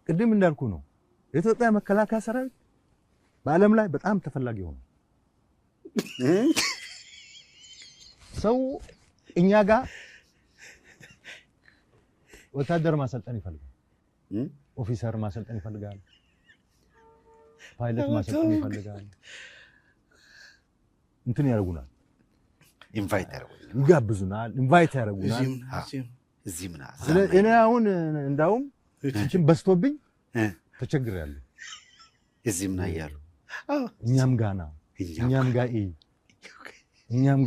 ቅድም እንዳልኩ ነው የኢትዮጵያ መከላከያ ሰራዊት በዓለም ላይ በጣም ተፈላጊ ሆነ። ሰው እኛ ጋር ወታደር ማሰልጠን ይፈልጋል፣ ኦፊሰር ማሰልጠን ይፈልጋል፣ ፓይለት ማሰልጠን ይፈልጋል። እንትን ያደርጉናል፣ ኢንቫይት ያደርጉናል፣ ይጋብዙናል፣ ኢንቫይት ያደርጉናል። እዚህ ምን እኔ አሁን እንዳውም እቺን በስቶብኝ ተቸግሬያለሁ። እዚህ ምን አያሉ እኛም ጋና እኛም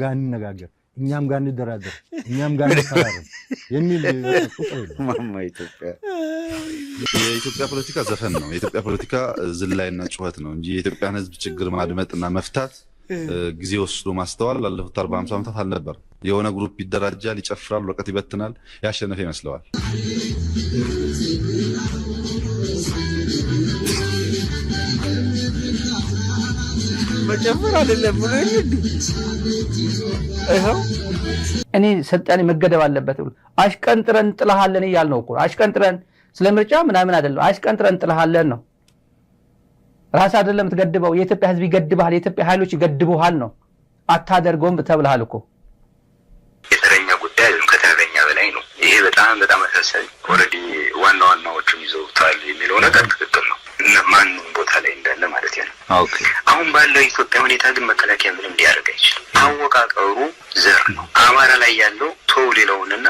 ጋር እንነጋገር፣ እኛም ጋር እንደራደር፣ እኛም ጋር እንፈራረም የሚል ቁጥር የለም። ማማ ኢትዮጵያ የኢትዮጵያ ፖለቲካ ዘፈን ነው። የኢትዮጵያ ፖለቲካ ዝላይና ጩኸት ነው እንጂ የኢትዮጵያን ሕዝብ ችግር ማድመጥና መፍታት ጊዜ ወስዶ ማስተዋል ላለፉት 40-50 ዓመታት አልነበር። የሆነ ግሩፕ ይደራጃል፣ ይጨፍራል፣ ወረቀት ይበትናል፣ ያሸነፈ ይመስለዋል። መጨፈር አይደለም ብሎ ይሄው እኔ ስልጣኔ መገደብ አለበት ብሎ አሽቀንጥረን ጥለሃለን እያልነው እኮ አሽቀንጥረን ስለምርጫ ምናምን አይደለም፣ አሽቀንጥረን ጥለሃለን ነው። ራስ አይደለም ትገድበው፣ የኢትዮጵያ ህዝብ ይገድብሃል፣ የኢትዮጵያ ኃይሎች ይገድቡሃል ነው። አታደርገውም ተብለሃል እኮ። የተረኛ ጉዳይ ከተረኛ በላይ ነው። ይሄ በጣም አሳሳቢ ኦሬዲ ዋናዎቹም ይዘውታል የሚለው ነገር ትክክል ነው። ማንም ቦታ ላይ እንዳለ ማለት ነው። ኦኬ አሁን ባለው የኢትዮጵያ ሁኔታ ግን መከላከያ ምንም ሊያደርግ አይችልም። አወቃቀሩ ዘር ነው። አማራ ላይ ያለው ተው ሌላውንና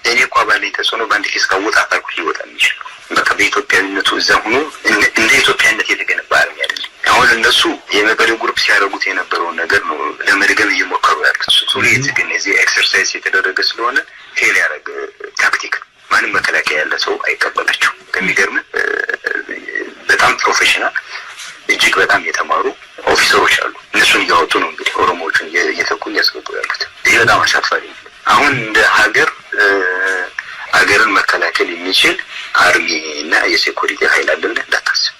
እኔ እኮ ባለኝ ተጽዕኖ በአንድ ኬስ ካወጣ ታርኩ ሊወጣ የሚችል በቃ በኢትዮጵያዊነቱ እዛ ሆኖ እንደ ኢትዮጵያነት የተገነባ አርሚ አይደለም። አሁን እነሱ የመቀሌው ግሩፕ ሲያደርጉት የነበረውን ነገር ነው ለመድገም እየሞከሩ ያሉት። ሶሊት ግን እዚህ ኤክሰርሳይዝ የተደረገ ስለሆነ ፌል ያደረገ ታክቲክ ማንም መከላከያ ያለ ሰው አይቀበላቸው። ከሚገርም በጣም ፕሮፌሽናል እጅግ በጣም የተማሩ ኦፊሰሮች አሉ። እነሱን እያወጡ ነው እንግዲህ ኦሮሞዎችን እየተኩ እያስገቡ ያሉት። ይህ በጣም አሳፋሪ። አሁን እንደ ሀገርን መከላከል የሚችል አርሚ እና የሴኩሪቲ ኃይል አለ ብለህ እንዳታስብ።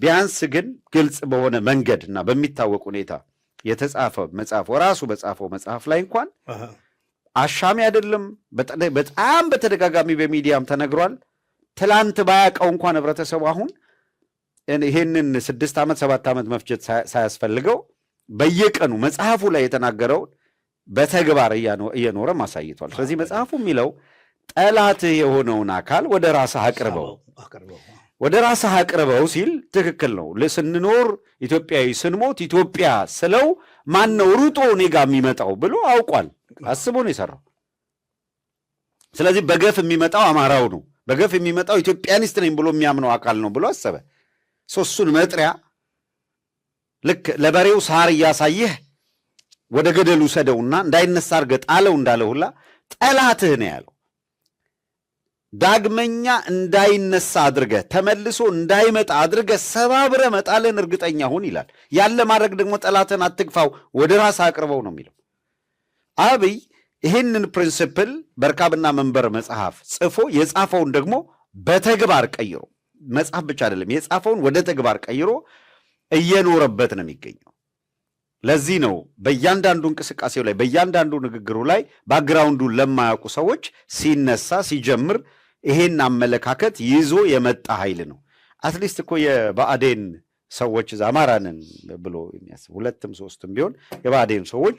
ቢያንስ ግን ግልጽ በሆነ መንገድ እና በሚታወቅ ሁኔታ የተጻፈ መጽሐፍ ራሱ በጻፈው መጽሐፍ ላይ እንኳን አሻሚ አይደለም። በጣም በተደጋጋሚ በሚዲያም ተነግሯል። ትላንት ባያውቀው እንኳን ህብረተሰቡ አሁን ይሄንን 6 ዓመት 7 ዓመት መፍጀት ሳያስፈልገው በየቀኑ መጽሐፉ ላይ የተናገረው በተግባር እየኖረ ማሳይቷል። ስለዚህ መጽሐፉ የሚለው ጠላትህ የሆነውን አካል ወደ ራስህ አቅርበው ሲል ትክክል ነው። ስንኖር ኢትዮጵያዊ ስንሞት ኢትዮጵያ ስለው ማን ነው ሩጦ እኔ ጋር የሚመጣው ብሎ አውቋል። አስቦ ነው የሰራው። ስለዚህ በገፍ የሚመጣው አማራው ነው፣ በገፍ የሚመጣው ኢትዮጵያኒስት ነኝ ብሎ የሚያምነው አካል ነው ብሎ አሰበ። ሶስቱን መጥሪያ ልክ ለበሬው ሳር እያሳየህ ወደ ገደሉ ሰደውና እንዳይነሳ አድርገህ ጣለው እንዳለ ሁላ ጠላትህ ነው ያለው። ዳግመኛ እንዳይነሳ አድርገህ ተመልሶ እንዳይመጣ አድርገህ ሰባብረህ መጣልን እርግጠኛ ሁን ይላል። ያለ ማድረግ ደግሞ ጠላትን አትግፋው፣ ወደ ራስ አቅርበው ነው የሚለው። አብይ ይህንን ፕሪንሲፕል በርካብና መንበር መጽሐፍ ጽፎ የጻፈውን ደግሞ በተግባር ቀይሮ መጽሐፍ ብቻ አይደለም የጻፈውን ወደ ተግባር ቀይሮ እየኖረበት ነው የሚገኘው። ለዚህ ነው በእያንዳንዱ እንቅስቃሴው ላይ በእያንዳንዱ ንግግሩ ላይ ባክግራውንዱን ለማያውቁ ሰዎች ሲነሳ ሲጀምር ይሄን አመለካከት ይዞ የመጣ ኃይል ነው። አትሊስት እኮ የብአዴን ሰዎች አማራንን ብሎ የሚያስብ 2ም 3ም ቢሆን የብአዴን ሰዎች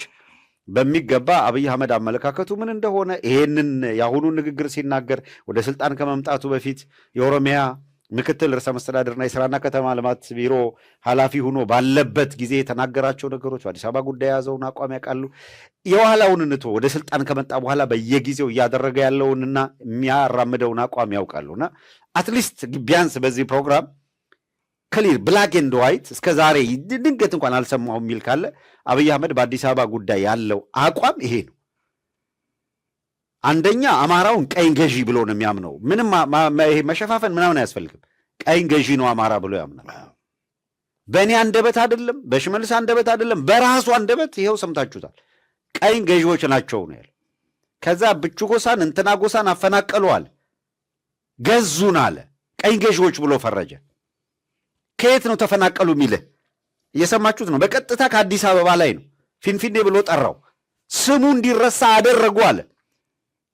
በሚገባ አብይ አህመድ አመለካከቱ ምን እንደሆነ ይሄንን ያሁኑ ንግግር ሲናገር ወደ ስልጣን ከመምጣቱ በፊት የኦሮሚያ ምክትል ርዕሰ መስተዳድርና የሥራና ከተማ ልማት ቢሮ ኃላፊ ሆኖ ባለበት ጊዜ የተናገራቸው ነገሮች በአዲስ አበባ ጉዳይ የያዘውን አቋም ያውቃሉ። የኋላውን እንቶ ወደ ስልጣን ከመጣ በኋላ በየጊዜው እያደረገ ያለውንና የሚያራምደውን አቋም ያውቃሉና አትሊስት ቢያንስ በዚህ ፕሮግራም ክሊር ብላክ ኤንድ ዋይት እስከ ዛሬ ድንገት እንኳን አልሰማሁም የሚል ካለ አብይ አህመድ በአዲስ አበባ ጉዳይ ያለው አቋም ይሄ ነው። አንደኛ አማራውን ቀኝ ገዢ ብሎ ነው የሚያምነው። ምንም ይሄ መሸፋፈን ምናምን አያስፈልግም። ቀኝ ገዢ ነው አማራ ብሎ ያምናል። በእኔ አንደበት አይደለም፣ በሽመልስ አንደበት አይደለም፣ በራሱ አንደበት ይሄው ሰምታችሁታል። ቀኝ ገዢዎች ናቸው ነው ያለው። ከዛ ብቹ ጎሳን እንትና ጎሳን አፈናቀሉዋል፣ ገዙን አለ። ቀኝ ገዢዎች ብሎ ፈረጀ። ከየት ነው ተፈናቀሉ የሚልህ? እየሰማችሁት ነው። በቀጥታ ከአዲስ አበባ ላይ ነው። ፊንፊኔ ብሎ ጠራው። ስሙ እንዲረሳ አደረጉ አለ።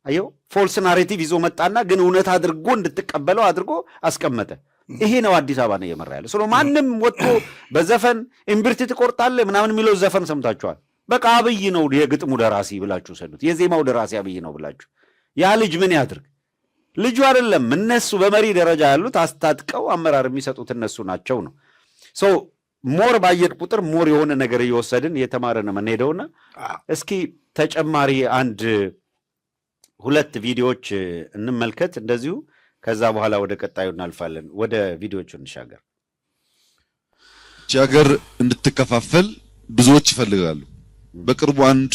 አየው፣ ፎልስ ናሬቲቭ ይዞ መጣና ግን እውነት አድርጎ እንድትቀበለው አድርጎ አስቀመጠ። ይሄ ነው አዲስ አበባ ነው እየመራ ያለ። ማንም ወጥቶ በዘፈን እምብርት ትቆርጣለህ ምናምን የሚለው ዘፈን ሰምታችኋል። በቃ አብይ ነው የግጥሙ ደራሲ ብላችሁ ሰዱት። የዜማው ደራሲ አብይ ነው ብላችሁ። ያ ልጅ ምን ያድርግ? ልጁ አይደለም። እነሱ በመሪ ደረጃ ያሉት አስታጥቀው አመራር የሚሰጡት እነሱ ናቸው ነው። ሞር ባየድ ቁጥር ሞር የሆነ ነገር እየወሰድን እየተማረ ነው የምንሄደውና እስኪ ተጨማሪ 1-2 ቪዲዮዎች እንመልከት እንደዚሁ። ከዛ በኋላ ወደ ቀጣዩ እናልፋለን። ወደ ቪዲዮቹ እንሻገር። ሀገር እንድትከፋፈል ብዙዎች ይፈልጋሉ። በቅርቡ አንድ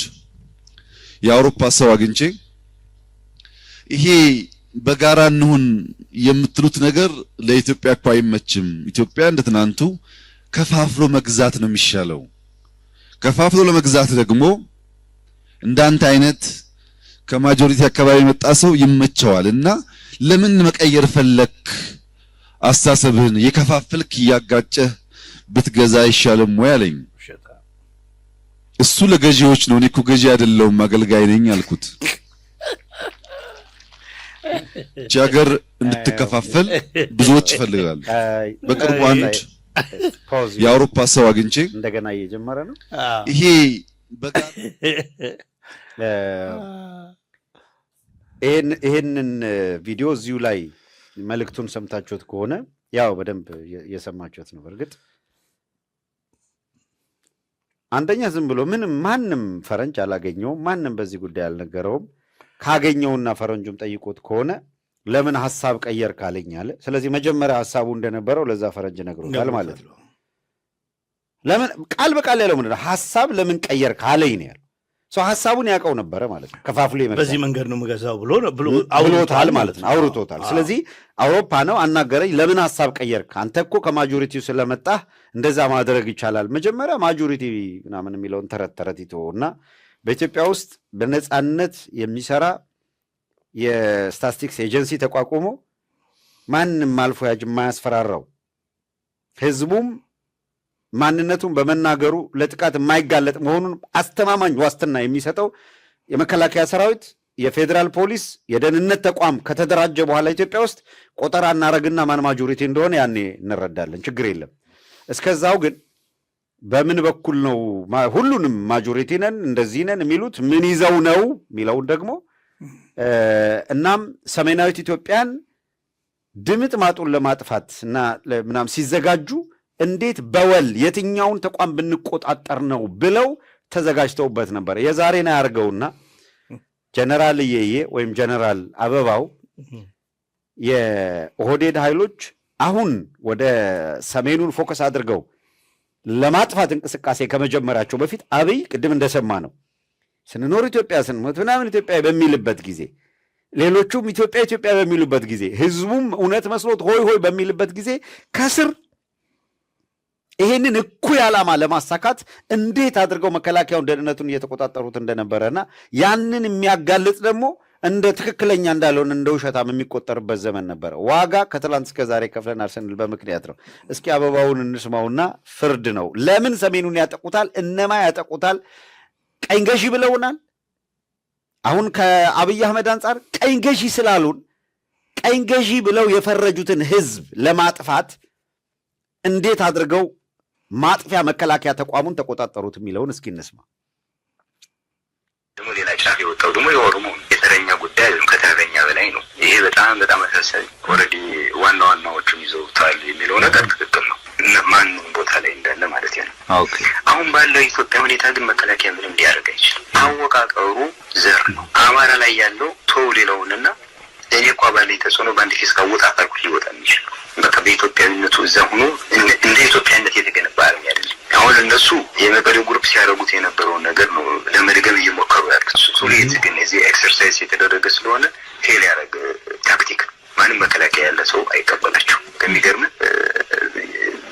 የአውሮፓ ሰው አግኝቼ ይሄ በጋራ እንሁን የምትሉት ነገር ለኢትዮጵያ እኮ አይመችም፣ ኢትዮጵያ እንደ ትናንቱ ከፋፍሎ መግዛት ነው የሚሻለው። ከፋፍሎ ለመግዛት ደግሞ እንዳንተ አይነት ከማጆሪቲ አካባቢ የመጣ ሰው ይመቸዋል እና ለምን መቀየር ፈለክ? አስተሳሰብህን የከፋፈልክ እያጋጨህ ብትገዛ አይሻልም ወይ አለኝ። እሱ ለገዢዎች ነው፣ እኔ እኮ ገዢ አይደለሁም አገልጋይ ነኝ አልኩት። ሀገር እንድትከፋፈል ብዙዎች ይፈልጋሉ። በቅርቡ አንድ የአውሮፓ ሰው አግኝቼ እንደገና እየጀመረ ነው ይሄ ይሄንን ቪዲዮ እዚሁ ላይ መልእክቱን ሰምታችሁት ከሆነ ያው በደንብ የሰማችሁት ነው። በእርግጥ አንደኛ ዝም ብሎ ማንም ፈረንጅ አላገኘውም፣ ማንም በዚህ ጉዳይ አልነገረውም። ካገኘውና ፈረንጁም ጠይቆት ከሆነ ለምን ሐሳብ ቀየር ካለኝ አለ። ስለዚህ መጀመሪያ ሐሳቡ እንደነበረው ለዛ ፈረንጅ ነግሮታል ማለት ነው። ለምን ቃል በቃል ያለው ምንድነው? ሐሳብ ለምን ቀየር ካለኝ ነው ያለው። ሰው ሐሳቡን ያውቀው ነበረ ማለት ነው። ከፋፍሎ ይመጣ በዚህ መንገድ ነው የምገዛው ብሎታል ማለት ነው። አውርቶታል። ስለዚህ አውሮፓ ነው አናገረኝ። ለምን ሐሳብ ቀየርክ? አንተ እኮ ከማጆሪቲው ስለመጣህ እንደዛ ማድረግ ይቻላል። መጀመሪያ ማጆሪቲ ምናምን የሚለውን ተረት ይተውና በኢትዮጵያ ውስጥ በነጻነት የሚሰራ የስታቲስቲክስ ኤጀንሲ ተቋቁሞ ማንም አልፎ ያጅ የማያስፈራራው ህዝቡም ማንነቱን በመናገሩ ለጥቃት የማይጋለጥ መሆኑን አስተማማኝ ዋስትና የሚሰጠው የመከላከያ ሰራዊት፣ የፌዴራል ፖሊስ፣ የደህንነት ተቋም ከተደራጀ በኋላ ኢትዮጵያ ውስጥ ቆጠራ እናረግና ማን ማጆሪቲ እንደሆነ ያኔ እንረዳለን። ችግር የለም። እስከዛው ግን በምን በኩል ነው ሁሉንም ማጆሪቲ ነን እንደዚህ ነን የሚሉት? ምን ይዘው ነው የሚለውን ደግሞ እናም ሰሜናዊት ኢትዮጵያን ድምጥ ማጡን ለማጥፋት እና ምናም ሲዘጋጁ እንዴት በወል የትኛውን ተቋም ብንቆጣጠር ነው ብለው ተዘጋጅተውበት ነበር። የዛሬን አያርገውና ጀነራል እየየ ወይም ጀነራል አበባው የኦህዴድ ኃይሎች አሁን ወደ ሰሜኑን ፎከስ አድርገው ለማጥፋት እንቅስቃሴ ከመጀመራቸው በፊት አብይ ቅድም እንደሰማ ነው ስንኖር ኢትዮጵያ ስንሞት ምናምን ኢትዮጵያ በሚልበት ጊዜ ሌሎቹም ኢትዮጵያ በሚሉበት ጊዜ ህዝቡም እውነት መስሎት ሆይ ሆይ በሚልበት ጊዜ ከስር ይሄንን እኩይ ዓላማ ለማሳካት እንዴት አድርገው መከላከያውን ደህንነቱን እየተቆጣጠሩት እንደነበረና ያንን የሚያጋልጥ ደግሞ እንደ ትክክለኛ እንዳልሆነ እንደ ውሸታም የሚቆጠርበት ዘመን ነበረ። ዋጋ ከትላንት እስከ ዛሬ ከፍለናል ስንል በምክንያት ነው። እስኪ አበባውን እንስማውና ፍርድ ነው። ለምን ሰሜኑን ያጠቁታል? እነማ ያጠቁታል? ቀኝ ገዢ ብለውናል። አሁን ከአብይ አህመድ አንጻር ቀኝ ገዢ ስላሉን ቀኝ ገዢ ብለው የፈረጁትን ህዝብ ለማጥፋት እንዴት አድርገው ማጥፊያ መከላከያ ተቋሙን ተቆጣጠሩት የሚለውን እስኪ እንስማ። ደግሞ ሌላ ጫፍ የወጣው ደግሞ የኦሮሞ የተረኛ ጉዳይ ከተረኛ በላይ ነው። ይሄ በጣም አሳሳቢ ኦልሬዲ ዋናዎቹን ይዘውታል የሚለው ነገር ትክክል ነው። ማንም ቦታ ላይ እንዳለ ማለት ነው። አሁን ባለው የኢትዮጵያ ሁኔታ ግን መከላከያ ምንም ሊያደርግ አይችልም። አወቃቀሩ ዘር ነው። አማራ ላይ ያለው ተው ሌላውንና እኔ እኮ ባለኝ ተጽዕኖ በአንድ ኬስ ካወጣ አልኩ ሊወጣ የሚችል በቃ በኢትዮጵያዊነቱ እዛ ሆኖ እንደ ኢትዮጵያነት የተገነባ አርሚ አይደለም። አሁን እነሱ የመቀሌ ግሩፕ ሲያደርጉት የነበረውን ነገር ነው ለመድገም እየሞከሩ ያሉት። ሱሌት ግን እዚህ ኤክሰርሳይዝ የተደረገ ስለሆነ ፌል ያደረገ ታክቲክ ማንም መከላከያ ያለ ሰው አይቀበላቸው። ከሚገርም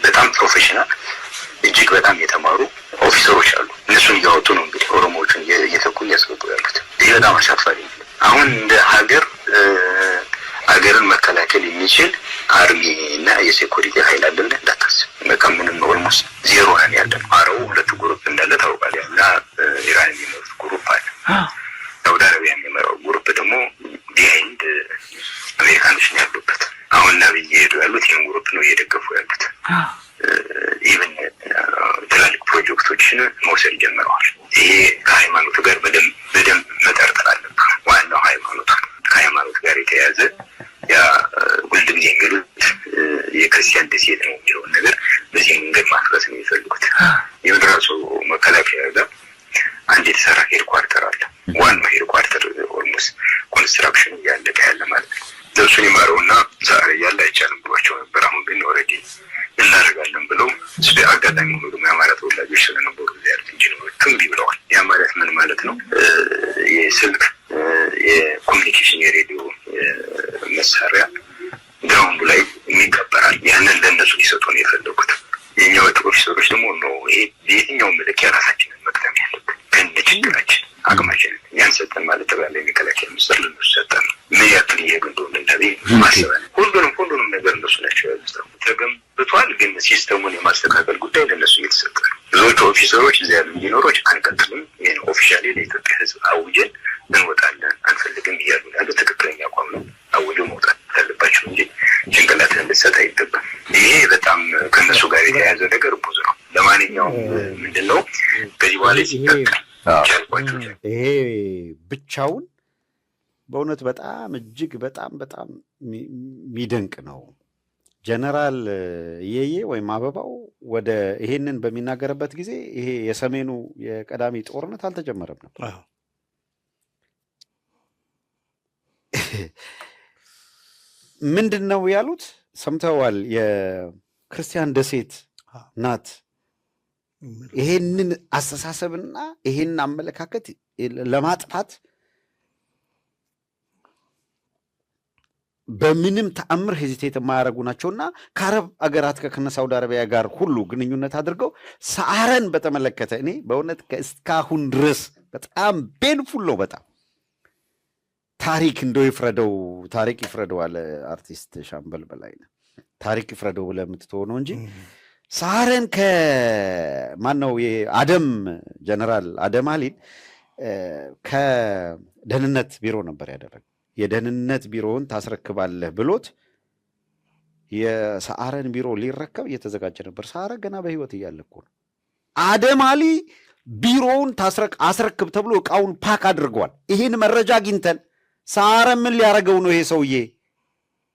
በጣም ፕሮፌሽናል እጅግ በጣም የተማሩ ኦፊሰሮች አሉ። እነሱን እያወጡ ነው እንግዲህ ኦሮሞዎቹን እየተኩ እያስገቡ ያሉት። ይህ በጣም አሳፋሪ ነው። አሁን እንደ ሀገርን መከላከል የሚችል አርሚ እና የሴኩሪቲ ኃይል አለን እንዳታስብ። በቃ ምንም ኦልሞስት ዜሮ ነን ያለን። አረቡ ሁለት ግሩፕ እንዳለ ታውቃለህ። እና ኢራን የሚመሩት ግሩፕ አለ። ሳውዲ አረቢያ የሚመራው ግሩፕ ደግሞ ቢሃይንድ አሜሪካኖች ነው ያሉበት። አሁን ነብይ እየሄዱ ያሉት ይህን ግሩፕ ነው እየደገፉ ያሉት። ኢቨን ትላልቅ ፕሮጀክቶችን መውሰድ ጀምረዋል። ይሄ ከሃይማኖቱ ጋር በደንብ መጠርጠር አለብህ። ዋናው ሃይማኖቱ ከሃይማኖት ጋር የተያያዘ ያ ሁልጊዜ የሚሉት የክርስቲያን ደሴት ነው የሚለውን ነገር በዚህ መንገድ ማፍረስ ነው የሚፈልጉት። የምድራሱ መከላከያ ጋር አንድ የተሰራ ሄድኳርተር አለ። ዋናው ሄድኳርተር ኦልሞስት ኮንስትራክሽን እያለቀ ያለ ማለት ነው። እሱን ይማረውና ዛሬ ያለ አይቻልም ብሏቸው ነበር። አሁን ግን ኦልሬዲ እናደርጋለን ብለው አጋጣሚ ሆኖ ደግሞ የአማራ ተወላጆች ስለነበሩ ያሉት ኢንጂነሮች እምቢ ብለዋል። ያ ማለት ምን ማለት ነው? የስልክ የኮሚኒኬሽን የሬዲዮ መሳሪያ ግራውንዱ ላይ የሚቀበራል። ያንን ለእነሱ ሊሰጡ ነው የፈለጉት። የእኛ ወጥ ኦፊሰሮች ደግሞ ነው ይሄ የትኛው መለኪያ ራሳችንን መቅደም ያለብን ከእንደ ችግራችን አቅማችንን ያን ሰጠን ማለት ባለ የሚከላከያ ምስር ለነሱ ሰጠን ነው። ምን ያክል እየሄዱ እንደሆነ እንዳቤ ማሰባል ሁሉንም ነገር እነሱ ናቸው ያሉት። ተገንብቷል፣ ግን ሲስተሙን የማስተካከል ጉዳይ ለእነሱ እየተሰጠ ነው። ብዙዎቹ ኦፊሰሮች እዚያ ያሉ ኢንጂነሮች አንቀጥልም፣ ይህ ነው ኦፊሻሊ ለኢትዮጵያ ሕዝብ አውጀን እንወጣለን አንፈልግም እያሉ ያሉ ትክክለኛ አቋም ነው። አውጀው መውጣት ያለባቸው እንጂ ጭንቅላትህን ልትሰጥ አይገባም። ይሄ በጣም ከእነሱ ጋር የተያያዘ ነገር ብዙ ነው። ለማንኛውም ምንድን ነው ከዚህ በኋላ ሲቀጥል ይሄ ብቻውን በእውነት በጣም እጅግ በጣም የሚደንቅ ነው። ጀነራል እየዬ ወይም አበባው ወደ ይሄንን በሚናገርበት ጊዜ ይሄ የሰሜኑ የቀዳሚ ጦርነት አልተጀመረም ነበር። ምንድን ነው ያሉት ሰምተዋል? የክርስቲያን ደሴት ናት። ይሄንን አስተሳሰብና ይሄንን አመለካከት ለማጥፋት በምንም ተአምር ሄዚቴት የማያደርጉ ናቸውና ከአረብ አገራት ከነ ሳውዲ አረቢያ ጋር ሁሉ ግንኙነት አድርገው ሰዓረን በተመለከተ እኔ በእውነት እስካሁን ድረስ በጣም ቤንፉል ነው። በጣም ታሪክ እንደው ይፍረደው፣ ታሪክ ይፍረደው አለ አርቲስት ሻምበል በላይነህ። ታሪክ ይፍረደው ብለህ የምትተው ነው እንጂ ሰዓረን ከማነው የአደም ጀነራል አደም አሊን ከደህንነት ቢሮ ነበር ያደረገው። የደህንነት ቢሮውን ታስረክባለህ ብሎት የሰዓረን ቢሮ ሊረከብ እየተዘጋጀ ነበር። ሰዓረ ገና በህይወት እያለ እኮ ነው። አደም አሊ ቢሮውን አስረክብ ተብሎ እቃውን ፓክ አድርገዋል። ይህን መረጃ አግኝተን ሰዓረ ምን ሊያደርገው ነው ይሄ ሰውዬ?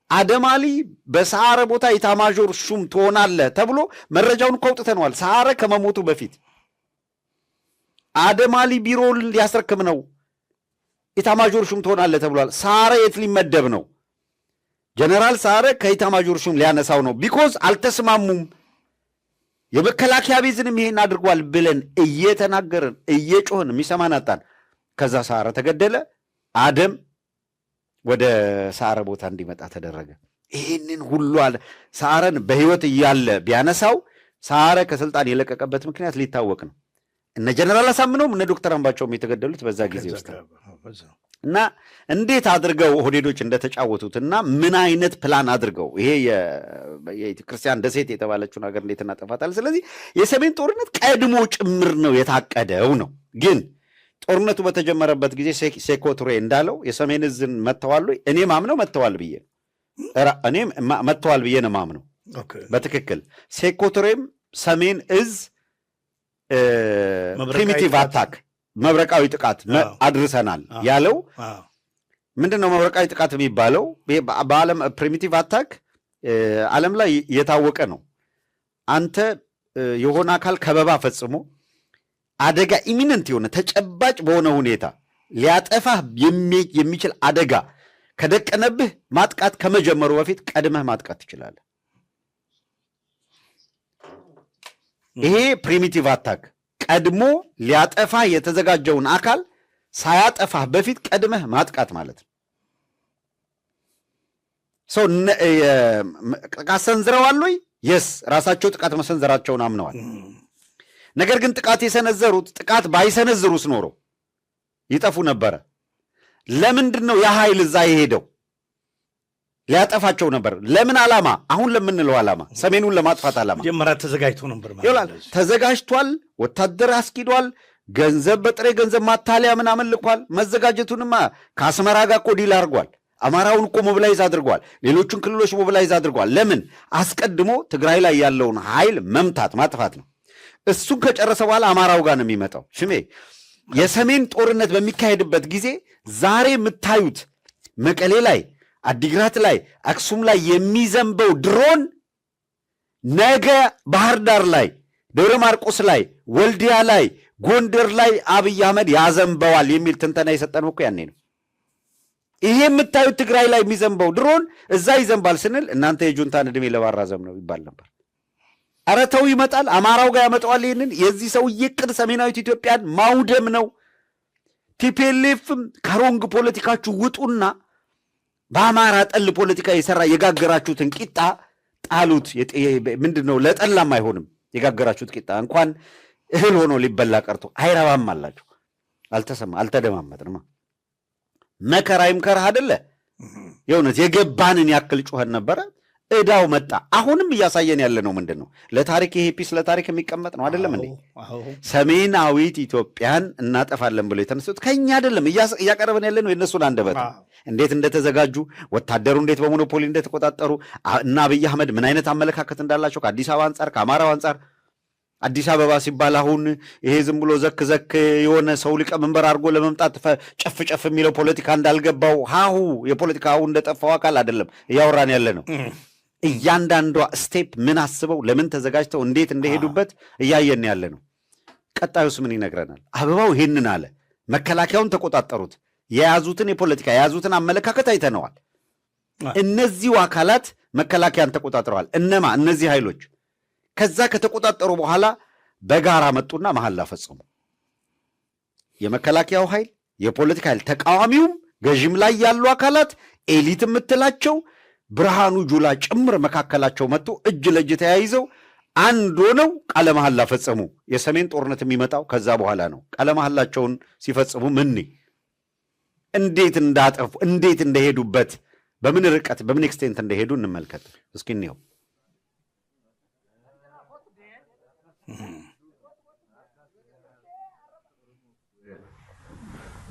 አደም አሊ በሰዓረ ቦታ ኢታማዦር ሹም ትሆናለህ ተብሎ መረጃውን እኮ አውጥተነዋል። ሰዓረ ከመሞቱ በፊት አደም አሊ ቢሮውን ሊያስረክብ ነው፣ ኢታማዦር ሹም ትሆናለህ ተብሏል። ሰዓረ የት ሊመደብ ነው? ጀነራል ሰዓረ ከኢታማዦር ሹም ሊያነሳው ነው። ቢኮዝ አልተስማሙም። የመከላከያ ቤዝንም ይሄን አድርጓል ብለን እየተናገርን እየጮህን የሚሰማን አጣን። ከዛ ሰዓረ ተገደለ። አደም ወደ ሰዓረ ቦታ እንዲመጣ ተደረገ። ይህንን ሁሉ አለ። ሰዓረን በህይወት እያለ ቢያነሳው ሰዓረ ከስልጣን የለቀቀበት ምክንያት ሊታወቅ ነው። እነ ጀነራል አሳምነውም እነ ዶክተር አምባቸውም የተገደሉት በዛ ጊዜ ውስጥ እና እንዴት አድርገው ኦህዴዶች እንደተጫወቱት እና ምን አይነት ፕላን አድርገው ይሄ የክርስቲያን ደሴት የተባለችውን ሀገር እንዴት እናጠፋታል። ስለዚህ የሰሜን ጦርነት ቀድሞ ጭምር ነው የታቀደው ነው። ግን ጦርነቱ በተጀመረበት ጊዜ ሴኮቱሬ እንዳለው የሰሜን እዝን መጥተዋል። እኔ ማምነው መጥተዋል ብዬ ነው ማምነው በትክክል ሴኮቱሬም ሰሜን እዝ ፕሪሚቲቭ አታክ መብረቃዊ ጥቃት አድርሰናል ያለው ምንድን ነው? መብረቃዊ ጥቃት የሚባለው በዓለም ፕሪሚቲቭ አታክ ዓለም ላይ የታወቀ ነው። አንተ የሆነ አካል ከበባ ፈጽሞ አደጋ ኢሚነንት የሆነ ተጨባጭ በሆነ ሁኔታ ሊያጠፋህ የሚችል አደጋ ከደቀነብህ ማጥቃት ከመጀመሩ በፊት ቀድመህ ማጥቃት ትችላለህ። ይሄ ፕሪሚቲቭ አታክ ቀድሞ ሊያጠፋ የተዘጋጀውን አካል ሳያጠፋህ በፊት ቀድመህ ማጥቃት ማለት ነው። ሰው ጥቃት ሰንዝረዋል ወይ? የስ ራሳቸው ጥቃት መሰንዘራቸውን አምነዋል። ነገር ግን ጥቃት የሰነዘሩት ጥቃት ባይሰነዝሩስ ኖሮ ይጠፉ ነበረ። ለምንድን ነው ያ ኃይል እዛ የሄደው? ሊያጠፋቸው ነበር። ለምን ዓላማ? አሁን ለምንለው ዓላማ፣ ሰሜኑን ለማጥፋት ዓላማ መጀመሪያ ተዘጋጅቶ ነበር ይላል። ተዘጋጅቷል። ወታደር አስኪዷል። ገንዘብ በጥሬ ገንዘብ ማታለያ ምናምን ልኳል። መዘጋጀቱንማ ከአስመራ ጋር እኮ ዲል አድርጓል። አማራውን እኮ ሞቢላይዝ አድርጓል። ሌሎቹን ክልሎች ሞቢላይዝ አድርጓል። ለምን? አስቀድሞ ትግራይ ላይ ያለውን ኃይል መምታት ማጥፋት ነው። እሱን ከጨረሰ በኋላ አማራው ጋር ነው የሚመጣው። ሽሜ የሰሜን ጦርነት በሚካሄድበት ጊዜ ዛሬ የምታዩት መቀሌ ላይ፣ አዲግራት ላይ፣ አክሱም ላይ የሚዘንበው ድሮን ነገ ባህር ዳር ላይ፣ ደብረ ማርቆስ ላይ፣ ወልዲያ ላይ፣ ጎንደር ላይ አብይ አህመድ ያዘንበዋል የሚል ትንተና የሰጠነው እኮ ያኔ ነው። ይሄ የምታዩት ትግራይ ላይ የሚዘንበው ድሮን እዛ ይዘንባል ስንል እናንተ የጁንታን ዕድሜ ለማራዘም ነው ይባል ነበር። ኧረ ተው፣ ይመጣል። አማራው ጋር ያመጣዋል። ይህንን የዚህ ሰውዬ ዕቅድ ሰሜናዊት ኢትዮጵያን ማውደም ነው። ቲፒኤልኤፍም ከሮንግ ፖለቲካችሁ ውጡና በአማራ ጠል ፖለቲካ የሰራ የጋገራችሁትን ቂጣ ጣሉት። ምንድን ነው? ለጠላም አይሆንም። የጋገራችሁት ቂጣ እንኳን እህል ሆኖ ሊበላ ቀርቶ አይረባም አላችሁ። አልተደማመጥንማ። መከራ ይምከርህ አደለ? የእውነት የገባንን ያክል ጩኸን ነበረ። ዕዳው መጣ። አሁንም እያሳየን ያለ ነው ምንድን ነው? ለታሪክ ይሄ ፒስ ለታሪክ የሚቀመጥ ነው አደለም እንዴ? ሰሜናዊት ኢትዮጵያን እናጠፋለን ብሎ የተነሱት ከኛ አደለም። እያቀረበን ያለ ነው የእነሱን አንደበት፣ እንዴት እንደተዘጋጁ፣ ወታደሩ እንዴት በሞኖፖሊ እንደተቆጣጠሩ እና አብይ አህመድ ምን አይነት አመለካከት እንዳላቸው ከአዲስ አበባ አንጻር ከአማራው አንጻር። አዲስ አበባ ሲባል አሁን ይሄ ዝም ብሎ ዘክ ዘክ የሆነ ሰው ሊቀመንበር አድርጎ ለመምጣት ጨፍ ጨፍ የሚለው ፖለቲካ እንዳልገባው ሀሁ የፖለቲካ ሀሁ እንደጠፋው አካል አይደለም እያወራን ያለ ነው። እያንዳንዷ ስቴፕ ምን አስበው ለምን ተዘጋጅተው እንዴት እንደሄዱበት እያየን ያለ ነው። ቀጣዩስ ምን ይነግረናል? አበባው ይሄንን አለ። መከላከያውን ተቆጣጠሩት። የያዙትን የፖለቲካ የያዙትን አመለካከት አይተነዋል። እነዚሁ አካላት መከላከያን ተቆጣጥረዋል። እነማ? እነዚህ ኃይሎች ከዛ ከተቆጣጠሩ በኋላ በጋራ መጡና መሐላ ፈጸሙ። የመከላከያው ኃይል፣ የፖለቲካ ኃይል፣ ተቃዋሚውም ገዥም ላይ ያሉ አካላት ኤሊት የምትላቸው ብርሃኑ ጁላ ጭምር መካከላቸው መጥቶ እጅ ለእጅ ተያይዘው አንድ ሆነው ቃለ መሐላ ፈጸሙ። የሰሜን ጦርነት የሚመጣው ከዛ በኋላ ነው። ቃለ መሐላቸውን ሲፈጽሙ እንዴት እንዳጠፉ እንዴት እንደሄዱበት በምን ርቀት በምን ኤክስቴንት እንደሄዱ እንመልከት እስኪ እንየው።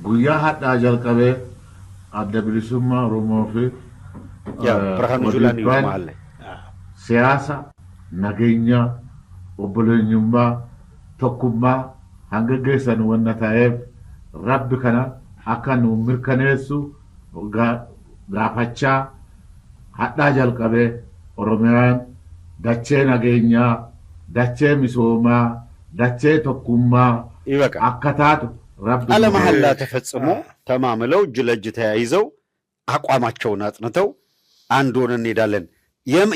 ጉያ ሀዳ ጀልቀቤ አደብሊሱማ ኦሮሞፊ ብርሃኑ ጁላን ይማለ ሲያሳ ነገኛ ኦቦለኙማ ተኩማ አንገገሰን ወነታየብ ረብ ከና አካኑ ምርከኔሱ ጋፋቻ ሀዳ ጀልቀቤ ኦሮሚያን ዳቼ ነገኛ ዳቼ ሚሶማ ዳቼ ተኩማ ይበቃ አከታቱ ቃለ መሐላ ተፈጽሞ ተማምለው እጅ ለእጅ ተያይዘው አቋማቸውን አጽንተው አንድ ሆነን እንሄዳለን።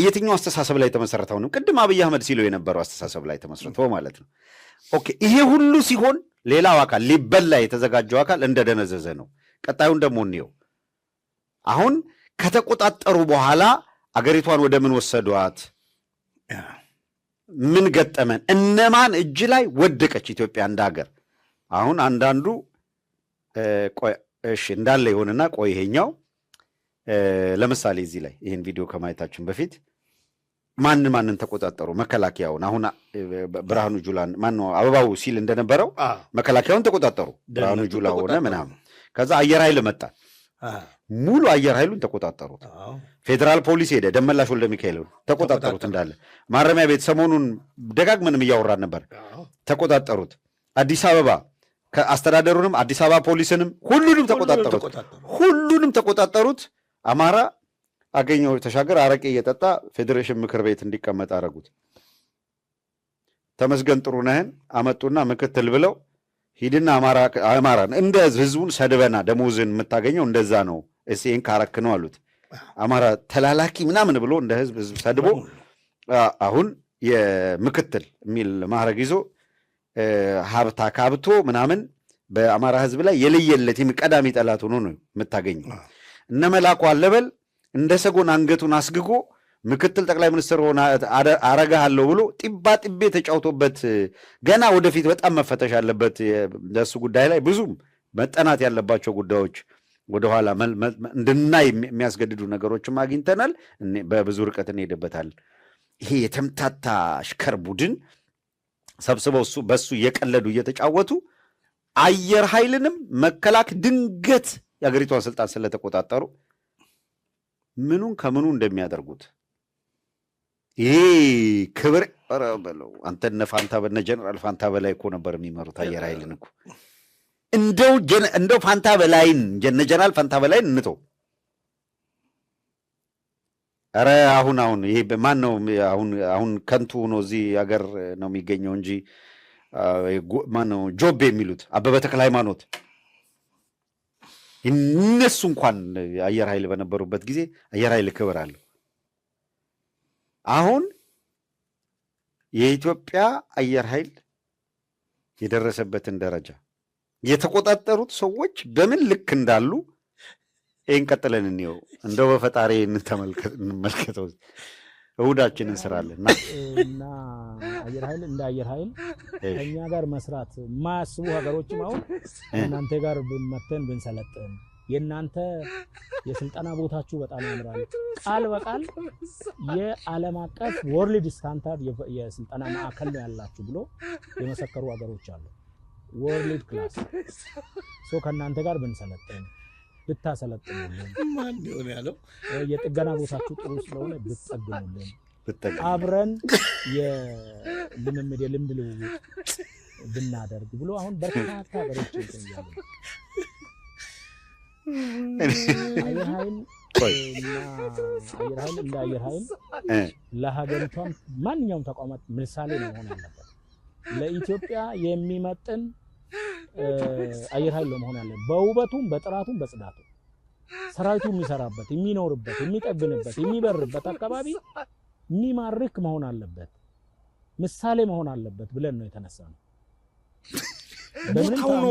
የትኛው አስተሳሰብ ላይ የተመሰረተው ነው? ቅድም አብይ አህመድ ሲለው የነበረው አስተሳሰብ ላይ ተመስርቶ ማለት ነው። ኦኬ፣ ይሄ ሁሉ ሲሆን ሌላው አካል ሊበላ የተዘጋጀው አካል እንደደነዘዘ ነው። ቀጣዩን ደግሞ እንየው። አሁን ከተቆጣጠሩ በኋላ አገሪቷን ወደ ምን ወሰዷት? ምን ገጠመን? እነማን እጅ ላይ ወደቀች ኢትዮጵያ እንደ ሀገር? አሁን አንዳንዱ ቆይ እሺ እንዳለ ይሆንና ቆይ ይሄኛው ለምሳሌ እዚህ ላይ ይህን ቪዲዮ ከማየታችን በፊት ማንን ተቆጣጠሩ? መከላከያውን። አሁን ብርሃኑ ጁላን ማነው አበባው ሲል እንደነበረው መከላከያውን ተቆጣጠሩ። ብርሃኑ ጁላ ሆነ ምናምን። ከዛ አየር ኃይል መጣ። ሙሉ አየር ኃይሉን ተቆጣጠሩት። ፌዴራል ፖሊስ ሄደ። ደመላሽ ወልደ ሚካኤል ተቆጣጠሩት እንዳለ። ማረሚያ ቤት ሰሞኑን ደጋግመንም እያወራን ነበር። ተቆጣጠሩት። አዲስ አበባ ከአስተዳደሩንም አዲስ አበባ ፖሊስንም ሁሉንም ተቆጣጠሩት። አማራ አገኘው ተሻገር አረቄ እየጠጣ ፌዴሬሽን ምክር ቤት እንዲቀመጥ አደረጉት። ተመስገን ጥሩነህን አመጡና ምክትል ብለው ሂድና አማራን እንደ ህዝቡን ሰድበና ደሞዝን የምታገኘው እንደዛ ነው እሴን ካረክ ነው አሉት። አማራ ተላላኪ ምናምን ብሎ እንደ ህዝብ ሰድቦ አሁን የምክትል የሚል ማዕረግ ይዞ ሀብታ ካብቶ ምናምን በአማራ ህዝብ ላይ የለየለት ቀዳሚ ጠላት ሆኖ ነው የምታገኘው። እነ መላኩ አለበል እንደ ሰጎን አንገቱን አስግጎ ምክትል ጠቅላይ ሚኒስትር ሆነ አረጋለሁ ብሎ ጢባ ጢቤ ተጫውቶበት ገና ወደፊት በጣም መፈተሽ ያለበት ለሱ ጉዳይ ላይ ብዙም መጠናት ያለባቸው ጉዳዮች ወደኋላ እንድናይ የሚያስገድዱ ነገሮችም አግኝተናል። በብዙ ርቀት እንሄድበታለን። ይሄ የተምታታ አሽከር ቡድን ሰብስበው በሱ እየቀለዱ እየተጫወቱ አየር ኃይልንም መከላከያ ድንገት የአገሪቷን ስልጣን ስለተቆጣጠሩ ምኑን ከምኑ እንደሚያደርጉት ይሄ ክብር በለው። አንተነ ፋንታ በነ ጀነራል ፋንታ በላይ እኮ ነበር የሚመሩት አየር ኃይልን እኮ። እንደው ፋንታ በላይን ጀነራል ፋንታ በላይን እንተው። ኧረ አሁን ይሄ ማን ነው? አሁን ከንቱ ነው እዚህ ሀገር ነው የሚገኘው እንጂ ማን ነው ጆቤ የሚሉት አበበ ተክለ ሃይማኖት፣ እነሱ እንኳን አየር ኃይል በነበሩበት ጊዜ አየር ኃይል ክብር አለው። አሁን የኢትዮጵያ አየር ኃይል የደረሰበትን ደረጃ የተቆጣጠሩት ሰዎች በምን ልክ እንዳሉ ይህን ቀጥለን እንየው። እንደው በፈጣሪ እንመልከተው። እሁዳችንን እንስራለን እና አየር ኃይል እንደ አየር ኃይል ከኛ ጋር መስራት የማያስቡ ሀገሮችም አሁን እናንተ ጋር መተን ብንሰለጥን የእናንተ የስልጠና ቦታችሁ በጣም ያምራል፣ ቃል በቃል የዓለም አቀፍ ወርልድ ስታንዳርድ የስልጠና ማዕከል ነው ያላችሁ ብሎ የመሰከሩ ሀገሮች አሉ። ወርልድ ክላስ ከእናንተ ጋር ብንሰለጥን ብታሰለጥኑልን፣ ማን ይሆን ያለው የጥገና ቦታችሁ ጥሩ ስለሆነ ብትጠግኑልን፣ አብረን የልምምድ የልምድ ልውውጥ ብናደርግ ብሎ አሁን በርካታ ሀገሮች ይገኛሉ። አየር ኃይል እንደ አየር ኃይል ለሀገሪቷም ማንኛውም ተቋማት ምሳሌ መሆን አለበት። ለኢትዮጵያ የሚመጥን አየር ኃይል መሆን አለበት። በውበቱም በጥራቱም በጽዳቱም ሰራዊቱ የሚሰራበት የሚኖርበት የሚጠግንበት የሚበርበት አካባቢ የሚማርክ መሆን አለበት፣ ምሳሌ መሆን አለበት ብለን ነው የተነሳነው። ቦታው ነው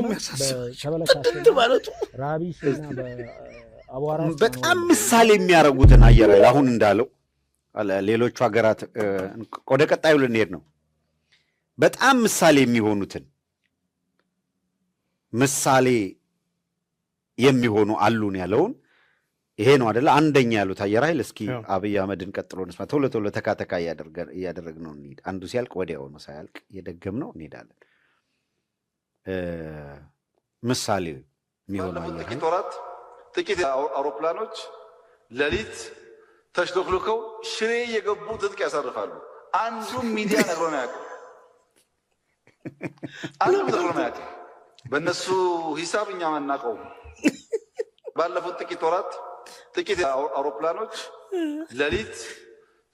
ራቢሽና በአቧራ በጣም ምሳሌ የሚያደርጉትን አየር ኃይል አሁን እንዳለው ሌሎቹ ሀገራት ወደ ቀጣዩ ልንሄድ ነው። በጣም ምሳሌ የሚሆኑትን ምሳሌ የሚሆኑ አሉን ያለውን ይሄ ነው አይደለ? አንደኛ ያሉት አየር ኃይል። እስኪ አብይ አህመድን ቀጥሎ እንስማ። ቶሎ ተካተካ እያደረግነው እንሂድ። አንዱ ሲያልቅ ወዲያው ነው፣ ሳያልቅ እየደገምነው እንሄዳለን። ምሳሌ የሚሆነው ጥቂት ወራት ጥቂት አውሮፕላኖች ሌሊት ተሽሎክልከው ሽሬ የገቡ ትጥቅ ያሳርፋሉ። አንዱም ሚዲያ ነግሮን አያውቅም። አንዱም ነግሮን አያውቅም። በእነሱ ሂሳብ እኛ ማናውቀው። ባለፉት ጥቂት ወራት ጥቂት አውሮፕላኖች ሌሊት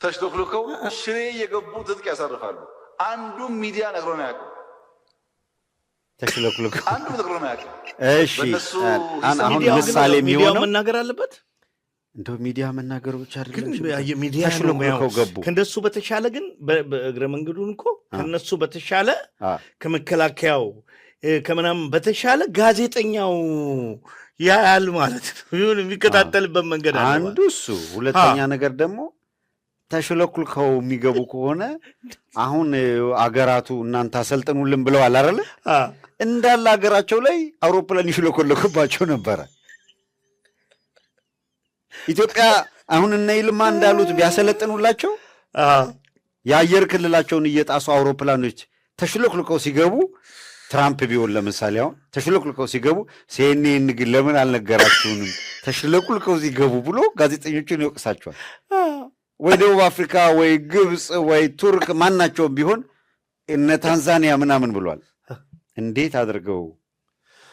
ተሽሎክልከው ሽሬ የገቡ ትጥቅ ያሳርፋሉ። አንዱም ሚዲያ ነግሮን አያውቅም። ተሽሎክልከው አንዱም ነግሮን አያውቅም። እሺ አሁን ምሳሌ የሚሆነው መናገር አለበት። እንደው ሚዲያ መናገሩ ብቻ አይደለም፣ ሚዲያ ተሽሎክልከው ገቡ። ከነሱ በተሻለ ግን በእግረ መንገዱን እኮ ከነሱ በተሻለ ከመከላከያው ከምናምን በተሻለ ጋዜጠኛው ያያል ማለት ነው። ይሁን የሚከታተልበት መንገድ አለ። አንዱ እሱ። ሁለተኛ ነገር ደግሞ ተሽሎክልከው የሚገቡ ከሆነ አሁን አገራቱ እናንተ አሰልጥኑልን ብለዋል አይደለ? እንዳለ አገራቸው ላይ አውሮፕላን ይሽሎክልኩባቸው ነበረ። ኢትዮጵያ አሁን እነ ይልማ እንዳሉት ቢያሰለጥኑላቸው የአየር ክልላቸውን እየጣሱ አውሮፕላኖች ተሽሎክልከው ሲገቡ ትራምፕ ቢሆን ለምሳሌ አሁን ተሽሎክልከው ሲገቡ ሲኤንኤን ግን ለምን አልነገራችሁንም ተሽሎክልከው ሲገቡ ብሎ ጋዜጠኞችን ይወቅሳቸዋል። ወይ ደቡብ አፍሪካ ወይ ግብፅ ወይ ቱርክ ማናቸውም ቢሆን እነ ታንዛኒያ ምናምን ብሏል። እንዴት አድርገው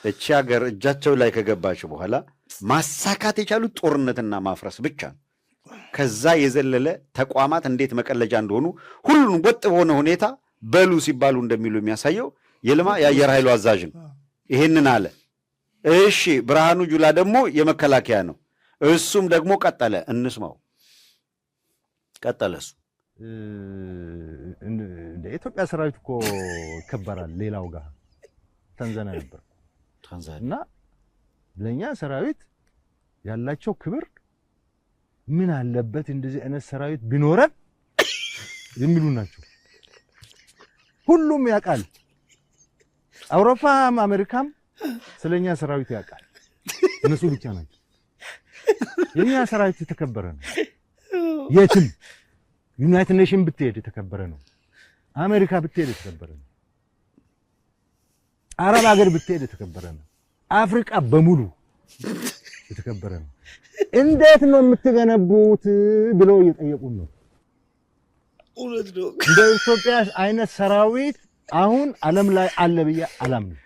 እቺ ሀገር እጃቸው ላይ ከገባች በኋላ ማሳካት የቻሉት ጦርነትና ማፍረስ ብቻ ነው። ከዛ የዘለለ ተቋማት እንዴት መቀለጃ እንደሆኑ ሁሉን ወጥ በሆነ ሁኔታ በሉ ሲባሉ እንደሚሉ የሚያሳየው የልማ የአየር ኃይሉ አዛዥ ነው። ይሄንን አለ። እሺ ብርሃኑ ጁላ ደግሞ የመከላከያ ነው። እሱም ደግሞ ቀጠለ። እንስማው። ቀጠለ እሱ የኢትዮጵያ ሰራዊት እኮ ይከበራል። ሌላው ጋር ታንዛኒያ ነበር እና ለኛ ሰራዊት ያላቸው ክብር ምን አለበት እንደዚህ አይነት ሰራዊት ቢኖረን የሚሉ ናቸው። ሁሉም ያውቃል። አውሮፓም አሜሪካም ስለኛ ሰራዊት ያውቃል። እነሱ ብቻ ናቸው። የኛ ሰራዊት የተከበረ ነው። የትም ዩናይትድ ኔሽን ብትሄድ የተከበረ ነው። አሜሪካ ብትሄድ የተከበረ ነው። አረብ ሀገር ብትሄድ የተከበረ ነው። አፍሪካ በሙሉ የተከበረ ነው። እንዴት ነው የምትገነቡት ብለው እየጠየቁን ነው። እንደ ኢትዮጵያ አይነት ሰራዊት አሁን ዓለም ላይ አለ ብዬ አላምንም።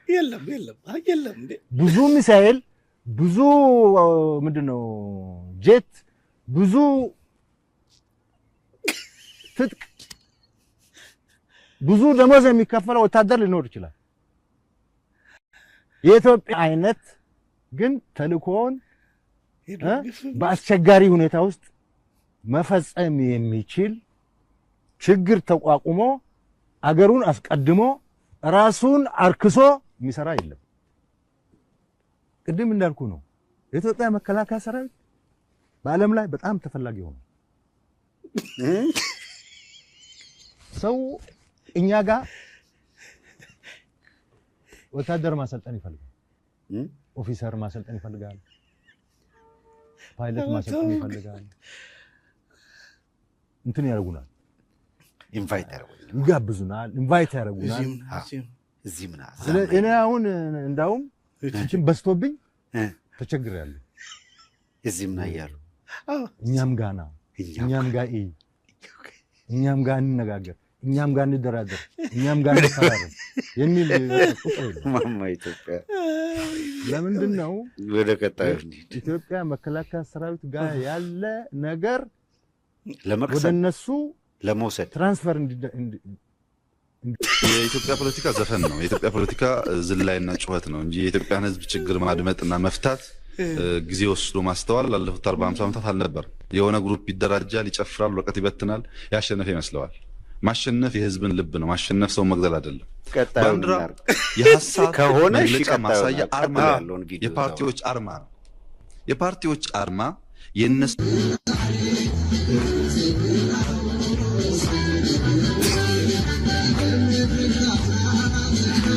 የለም ብዙ ሚሳኤል፣ ብዙ ምንድነው ጄት፣ ብዙ ትጥቅ፣ ብዙ ደሞዝ የሚከፈለው ወታደር ሊኖር ይችላል። የኢትዮጵያ አይነት ግን ተልእኮውን በአስቸጋሪ ሁኔታ ውስጥ መፈጸም የሚችል ችግር ተቋቁሞ አገሩን አስቀድሞ ራሱን አርክሶ የሚሰራ የለም። ቅድም እንዳልኩ ነው የኢትዮጵያ መከላከያ ሰራዊት በዓለም ላይ በጣም ተፈላጊ ሆነ። ሰው እኛ ጋር ወታደር ማሰልጠን ይፈልጋል፣ ኦፊሰር ማሰልጠን ይፈልጋል፣ ፓይለት ማሰልጠን ይፈልጋል። እንትን ያደርጉናል፣ ኢንቫይት ያደርጉናል፣ ይጋብዙናል፣ ኢንቫይት ያደርጉናል። እዚህ ምን እኔ አሁን እንዳውም እቺን በስቶብኝ ተቸግሬያለሁ። እዚህ ምን አያሉ እኛም ጋና እኛም ጋር እኛም ጋር እንነጋገር፣ እኛም ጋር እንደራደር፣ እኛም ጋር እንፈራረም የሚል ቁጥር የለም። ማማ ኢትዮጵያ ለምንድን ነው ወደ ቀጣዩ ኢትዮጵያ መከላከያ ሰራዊት ጋር ያለ ነገር ለመቅሰም ወደ እነሱ ለመውሰድ ትራንስፈር የኢትዮጵያ ፖለቲካ ዘፈን ነው። የኢትዮጵያ ፖለቲካ ዝላይና ጩኸት ነው እንጂ የኢትዮጵያን ሕዝብ ችግር ማድመጥና መፍታት ጊዜ ወስዶ ማስተዋል ላለፉት 40-50 ዓመታት አልነበር። የሆነ ግሩፕ ይደራጃል፣ ይጨፍራል፣ ወረቀት ይበትናል፣ ያሸነፈ ይመስለዋል። ማሸነፍ የህዝብን ልብ ነው። ማሸነፍ ሰው መግደል አይደለም። ባንዲራ የሐሳብ ከሆነ መግለጫ ማሳያ አርማ ነው። የፓርቲዎች አርማ ነው። የፓርቲዎች አርማ የነሱ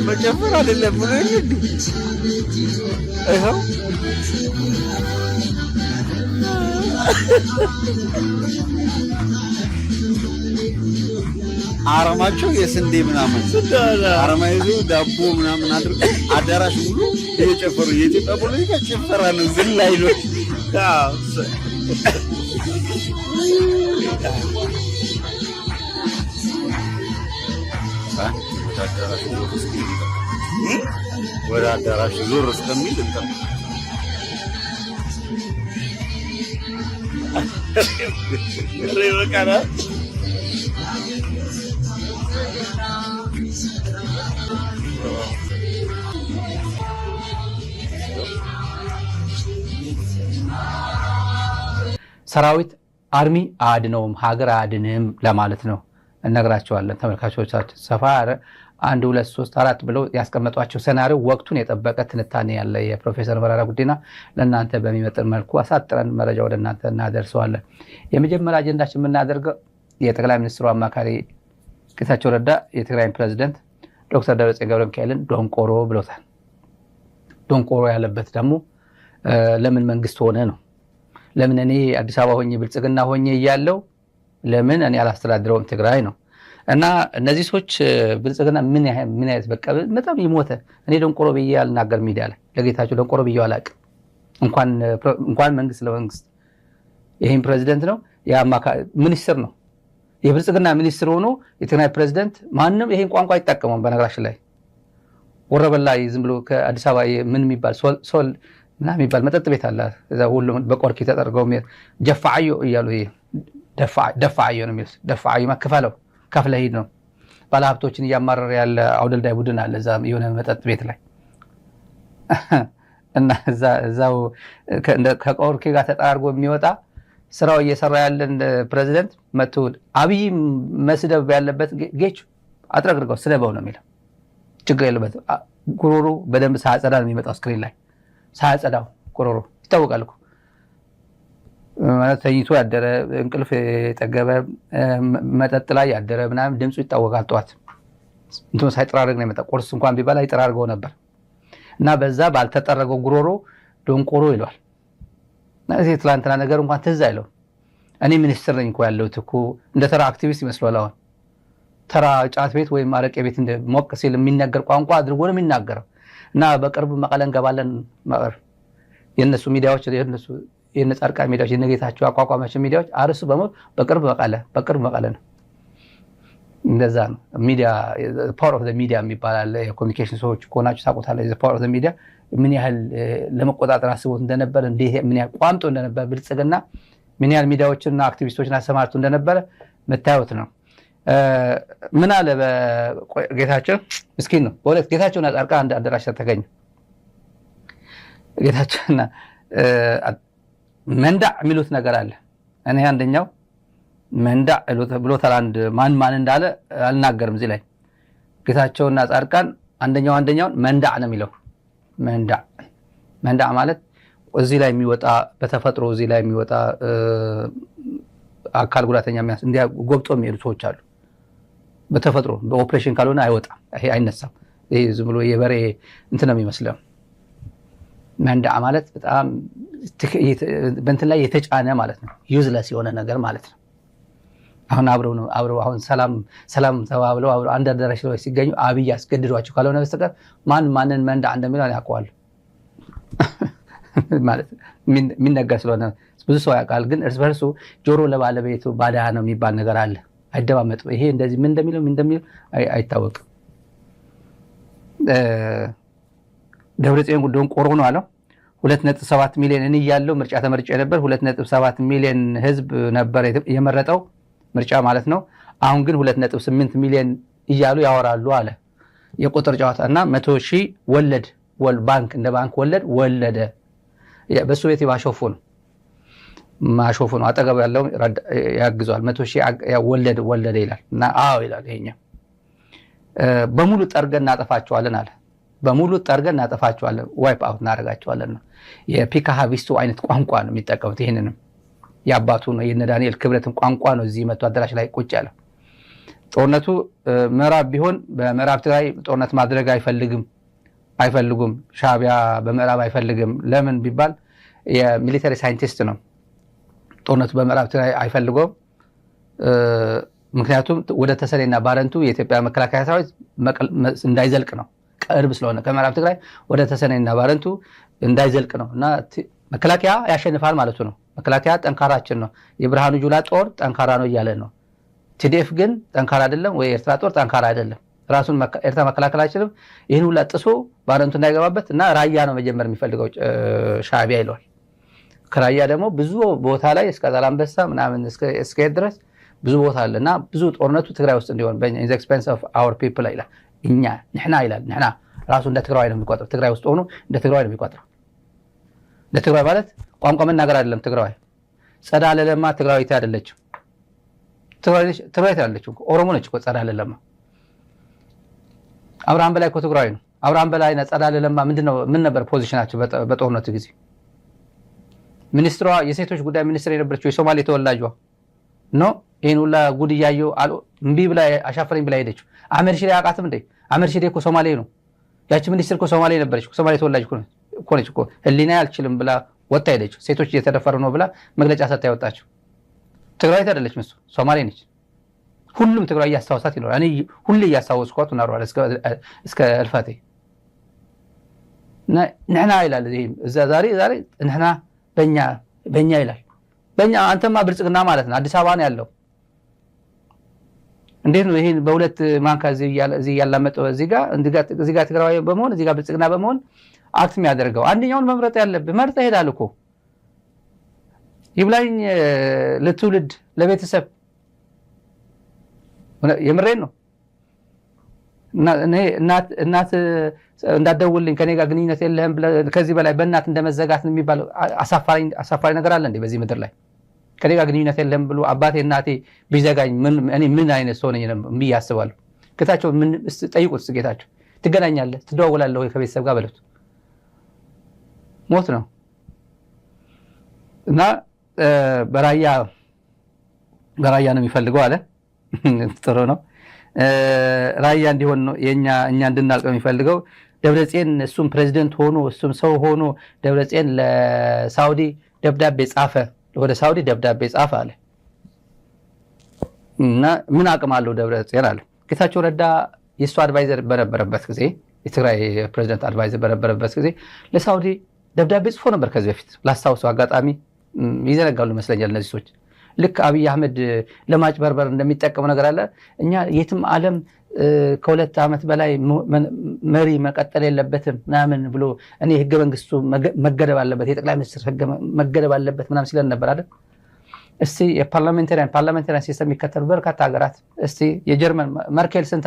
መጨፈር አይደለም ብሎ ይኸው አርማቸው የስንዴ ምናምን አርማ ይዞ ዳቦ ምናምን አድርጎ አዳራሽ ሙሉ እየጨፈሩ የኢትዮጵያ ፖለቲካ ጭፈራ ነው፣ ዝላይ ነው። ወደ አዳራሽ ዞር እስከሚል እንትን ይበቃናል። ሰራዊት አርሚ አያድነውም፣ ሀገር አያድንም ለማለት ነው። እነግራቸዋለን ተመልካቾቻችን። ሰፋ 1 2 3 4 ብለው ያስቀመጧቸው ሴናሪዮ ወቅቱን የጠበቀ ትንታኔ ያለ የፕሮፌሰር መረራ ጉዲና ለእናንተ በሚመጥን መልኩ አሳጥረን መረጃ ወደ እናንተ እናደርሰዋለን። የመጀመሪያ አጀንዳችን የምናደርገው የጠቅላይ ሚኒስትሩ አማካሪ ጌታቸው ረዳ የትግራይ ፕሬዝዳንት ዶክተር ደብረጽዮን ገብረሚካኤልን ዶንቆሮ ብሎታል። ዶንቆሮ ያለበት ደግሞ ለምን መንግስት ሆነ ነው። ለምን እኔ አዲስ አበባ ሆኜ ብልጽግና ሆኜ እያለው ለምን እኔ አላስተዳድረውም ትግራይ ነው። እና እነዚህ ሰዎች ብልጽግና ምን አይነት በቃ በጣም ይሞተ። እኔ ዶንቆሮ ብዬ አልናገር ሚዲያ ላይ ለጌታቸው ዶንቆሮ ብዬ አላውቅም። እንኳን መንግስት ለመንግስት ይሄን ፕሬዝዳንት ነው የአማካሪ ሚኒስትር ነው የብልጽግና ሚኒስትር ሆኖ የትግራይ ፕሬዝዳንት ማንም ይሄን ቋንቋ አይጠቀመውም። በነገራችን ላይ ወረበላ ዝም ብሎ ከአዲስ አበባ ምን የሚባል ሶል ምናምን የሚባል መጠጥ ቤት አለ። እዛ ሁሉ በቆርኪ ተጠርገው ጀፋዓዮ እያሉ ይሄ ደፋዓዮ ነው የሚሉት። ደፋዓዮ ማከፋለው ከፍለ ሂድ ነው። ባለሀብቶችን እያማረረ ያለ አውደልዳይ ቡድን አለ እዛ የሆነ መጠጥ ቤት ላይ እና እዛው ከቆርኪ ጋር ተጠራርጎ የሚወጣ ስራው እየሰራ ያለን ፕሬዝዳንት መጥቶ አብይ መስደብ ያለበት ጌች አጥረግርገው ስደበው ነው የሚለው። ችግር የለበት። ጉሮሮ በደንብ ሳያጸዳ ነው የሚመጣው ስክሪን ላይ ሳያጸዳው ጉሮሮ ይታወቃል እኮ ማለት ተኝቶ ያደረ እንቅልፍ የጠገበ መጠጥ ላይ ያደረ ምናምን ድምፁ ይታወቃል። ጠዋት እንትን ሳይጠራርግ ነው የመጣው። ቁርስ እንኳን ቢበላ ይጠራርገው ነበር እና በዛ ባልተጠረገው ጉሮሮ ዶንቆሮ ይሏል። እዚህ ትላንትና ነገር እንኳን ትዝ አይለው። እኔ ሚኒስትር ነኝ እኮ ያለሁት እኮ እንደ ተራ አክቲቪስት ይመስላል። አሁን ተራ ጫት ቤት ወይም አረቄ ቤት እንደ ሞቅ ሲል የሚነገር ቋንቋ አድርጎ ነው የሚናገረው። እና በቅርብ መቀለ እንገባለን የነሱ ሚዲያዎች የነጻድቃን ሚዲያዎች የነጌታቸው አቋቋማቸው ሚዲያዎች አርሱ በሞት በቅርብ መቀለ ነው። እንደዛ ነው ሚዲያ ፓወር ኦፍ ዘ ሚዲያ የሚባል የኮሙኒኬሽን ሰዎች ኮናችሁ ታውቁታላችሁ። ፓወር ኦፍ ዘ ሚዲያ ምን ያህል ለመቆጣጠር አስቦት እንደነበር ምን ያህል ቋምጦ እንደነበር ብልጽግና ምን ያህል ሚዲያዎችና አክቲቪስቶችን አሰማርቶ እንደነበረ መታየት ነው። ምን አለ በጌታቸው ምስኪን ነው በሁለት ጌታቸውና ጻድቃን አንድ አዳራሽ ተገኙ። ጌታቸውና መንዳዕ የሚሉት ነገር አለ። እኔ አንደኛው መንዳዕ ብሎታል። አንድ ማን እንዳለ አልናገርም እዚህ ላይ። ጌታቸውና ጻድቃን አንደኛውን መንዳዕ ነው የሚለው። መንዳዕ ማለት እዚህ ላይ የሚወጣ በተፈጥሮ እዚህ ላይ የሚወጣ አካል ጉዳተኛ እንዲያ ጎብጦ የሚሄዱ ሰዎች አሉ። በተፈጥሮ በኦፕሬሽን ካልሆነ አይወጣም፣ ይሄ አይነሳም። ይሄ ዝም ብሎ የበሬ እንትን ነው የሚመስለው። መንዳዕ ማለት በጣም በእንትን ላይ የተጫነ ማለት ነው። ዩዝለስ የሆነ ነገር ማለት ነው። አሁን አብረው አሁን ሰላም ተባብለው አብረው አንድ አዳራሽ ላይ ሲገኙ አብይ አስገድዷቸው ካልሆነ በስተቀር ማንን መንዳዕ እንደሚለው ያውቀዋል ማለት የሚነገር ስለሆነ ብዙ ሰው ያውቃል። ግን እርስ በርሱ ጆሮ ለባለቤቱ ባዳ ነው የሚባል ነገር አለ። አይደማመጥም። ይሄ እንደዚህ ምን እንደሚለው አይታወቅም። ደብረጽዮን ጉዳዩን ቆሮ ነው አለው። 2.7 ሚሊዮን እኔ ያለው ምርጫ ተመርጬ ነበር። 2.7 ሚሊዮን ህዝብ ነበር የመረጠው ምርጫ ማለት ነው። አሁን ግን 2.8 ሚሊዮን እያሉ ያወራሉ አለ። የቁጥር ጨዋታ እና 100,000 ወለድ ባንክ እንደ ባንክ ወለደ። በሱ ቤት ማሾፉ ነው። አጠገብ ያለው ያግዟል። 100,000 ወለደ ይላል እና አዎ ይላል። ይሄኛ በሙሉ ጠርገን እናጠፋቸዋለን አለ። በሙሉ ጠርገን እናጠፋቸዋለን፣ ዋይፕ አውት እናደርጋቸዋለን ነው። የፒካ ሃቪስቱ አይነት ቋንቋ ነው የሚጠቀሙት። ይሄንንም የአባቱ ነው የነ ዳንኤል ክብረትን ቋንቋ ነው እዚህ መጥቶ አዳራሽ ላይ ቁጭ ያለው። ጦርነቱ ምዕራብ ቢሆን በምዕራብ ትግራይ ጦርነት ማድረግ አይፈልጉም። ሻዕቢያ በምዕራብ አይፈልግም። ለምን ቢባል የሚሊተሪ ሳይንቲስት ነው። ጦርነቱ በምዕራብ ትግራይ አይፈልገውም። ምክንያቱም ወደ ተሰኔና ባረንቱ የኢትዮጵያ መከላከያ ሰራዊት እንዳይዘልቅ ነው። ቅርብ ስለሆነ ከምዕራብ ትግራይ ወደ ተሰኔና ባረንቱ እንዳይዘልቅ ነው እና መከላከያ ያሸንፋል ማለቱ ነው። መከላከያ ጠንካራችን ነው። የብርሃኑ ጁላ ጦር ጠንካራ ነው እያለ ነው። ቲዲኤፍ ግን ጠንካራ አይደለም ወይ ኤርትራ ጦር ጠንካራ አይደለም። ራሱን ኤርትራ መከላከል አይችልም። ይህን ሁላ ጥሶ ባረንቱ እንዳይገባበት እና ራያ ነው መጀመር የሚፈልገው ሻዕቢያ ይለዋል። ከራያ ደግሞ ብዙ ቦታ ላይ እስከ ዛላምበሳ ምናምን እስከ ሄድ ድረስ ብዙ ቦታ አለ እና ብዙ ጦርነቱ ትግራይ ውስጥ እንዲሆን ኢን ዘ ኤክስፔንስ ኦፍ አወር ፒፕል ይላል። ንሕና ይላል። ንሕና ራሱ እንደ ትግራይ ነው የሚቆጥረው። ትግራይ ውስጥ ሆኖ እንደ ትግራይ ነው የሚቆጥረው። እንደ ትግራይ ማለት ቋንቋ መናገር አይደለም። ትግራይ ጸዳለ ለማ ትግራዊት አይደለችም። ትግራዊት አይደለችም፣ ኦሮሞ ነች እኮ ጸዳለ ለማ። አብርሃም በላይ እኮ ትግራዊ ነው። አብርሃም በላይ እና ጸዳለ ለማ ምን ነበር ፖዚሽናቸው በጦርነቱ ጊዜ? ሚኒስትሯ የሴቶች ጉዳይ ሚኒስትር የነበረችው የሶማሌ ተወላጇ ነው። ይሄን ሁላ ጉድ እያየሁ እምቢ ብላ አሻፈረኝ ብላ ሄደችው። አህመድ ሺዴ አውቃትም እንዴ? አህመድ ሺዴ እኮ ሶማሌ ነው። ያቺ ሚኒስትር እኮ ሶማሌ ነበረች፣ ሶማሌ ተወላጅ እኮ ነች እኮ። ህሊና አልችልም ብላ ወጣ ሄደችው። ሴቶች እየተደፈሩ ነው ብላ መግለጫ ሰጥታ ያወጣችው ትግራዊት አይደለችም፣ እሱ ሶማሌ ነች። ሁሉም ትግራይ እያስታወሳት ይኖራል። እኔ ሁሌ እያስታወስኳት እናሯል እስከ እልፈቴ። ንሕና ይላል እዛ ዛሬ ንሕና በእኛ ይላል። በእኛ አንተማ ብልጽግና ማለት ነው። አዲስ አበባ ነው ያለው። እንዴት ነው ይሄን በሁለት ማንካ እዚህ ያላመጠው? እዚህ ጋር ትግራዊ በመሆን እዚህ ጋር ብልጽግና በመሆን አክት የሚያደርገው? አንደኛውን መምረጥ ያለብህ መርጠህ ሄዳል እኮ። ይብላኝ ለትውልድ ለቤተሰብ የምሬን ነው። እናት እንዳትደውልልኝ ከኔ ጋር ግንኙነት የለህም ከዚህ በላይ በእናት እንደመዘጋት የሚባል አሳፋሪ ነገር አለ እንዴ በዚህ ምድር ላይ? ከኔ ጋር ግንኙነት የለህም ብሎ አባቴ እናቴ ቢዘጋኝ እኔ ምን አይነት ሰው ነኝ ብዬ አስባለሁ። ጌታቸው ጠይቁት። ጌታቸው ትገናኛለህ ትደዋውላለህ ወይ ከቤተሰብ ጋር በሉት። ሞት ነው እና በራያ ነው የሚፈልገው አለ። ጥሩ ነው። ራያ እንዲሆን ነው እኛ እንድናልቀው የሚፈልገው። ደብረጽዮን እሱም ፕሬዚደንት ሆኖ እሱም ሰው ሆኖ ደብረጽዮን ለሳውዲ ደብዳቤ ጻፈ፣ ወደ ሳውዲ ደብዳቤ ጻፈ አለ እና ምን አቅም አለው ደብረጽዮን አለ። ጌታቸው ረዳ የእሱ አድቫይዘር በነበረበት ጊዜ የትግራይ ፕሬዚደንት አድቫይዘር በነበረበት ጊዜ ለሳውዲ ደብዳቤ ጽፎ ነበር። ከዚህ በፊት ላስታውሰው አጋጣሚ ይዘነጋሉ ይመስለኛል እነዚህ ሰዎች። ልክ አብይ አህመድ ለማጭበርበር እንደሚጠቀመው ነገር አለ። እኛ የትም ዓለም ከሁለት ዓመት በላይ መሪ መቀጠል የለበትም ምናምን ብሎ እኔ ህገ መንግስቱ መገደብ አለበት የጠቅላይ ሚኒስትር ህገ መገደብ አለበት ምናምን ሲለን ነበር አይደል? እስቲ የፓርላሜንታሪያን ሲስተም የሚከተሉ በርካታ ሀገራት እስቲ የጀርመን መርኬል ስንት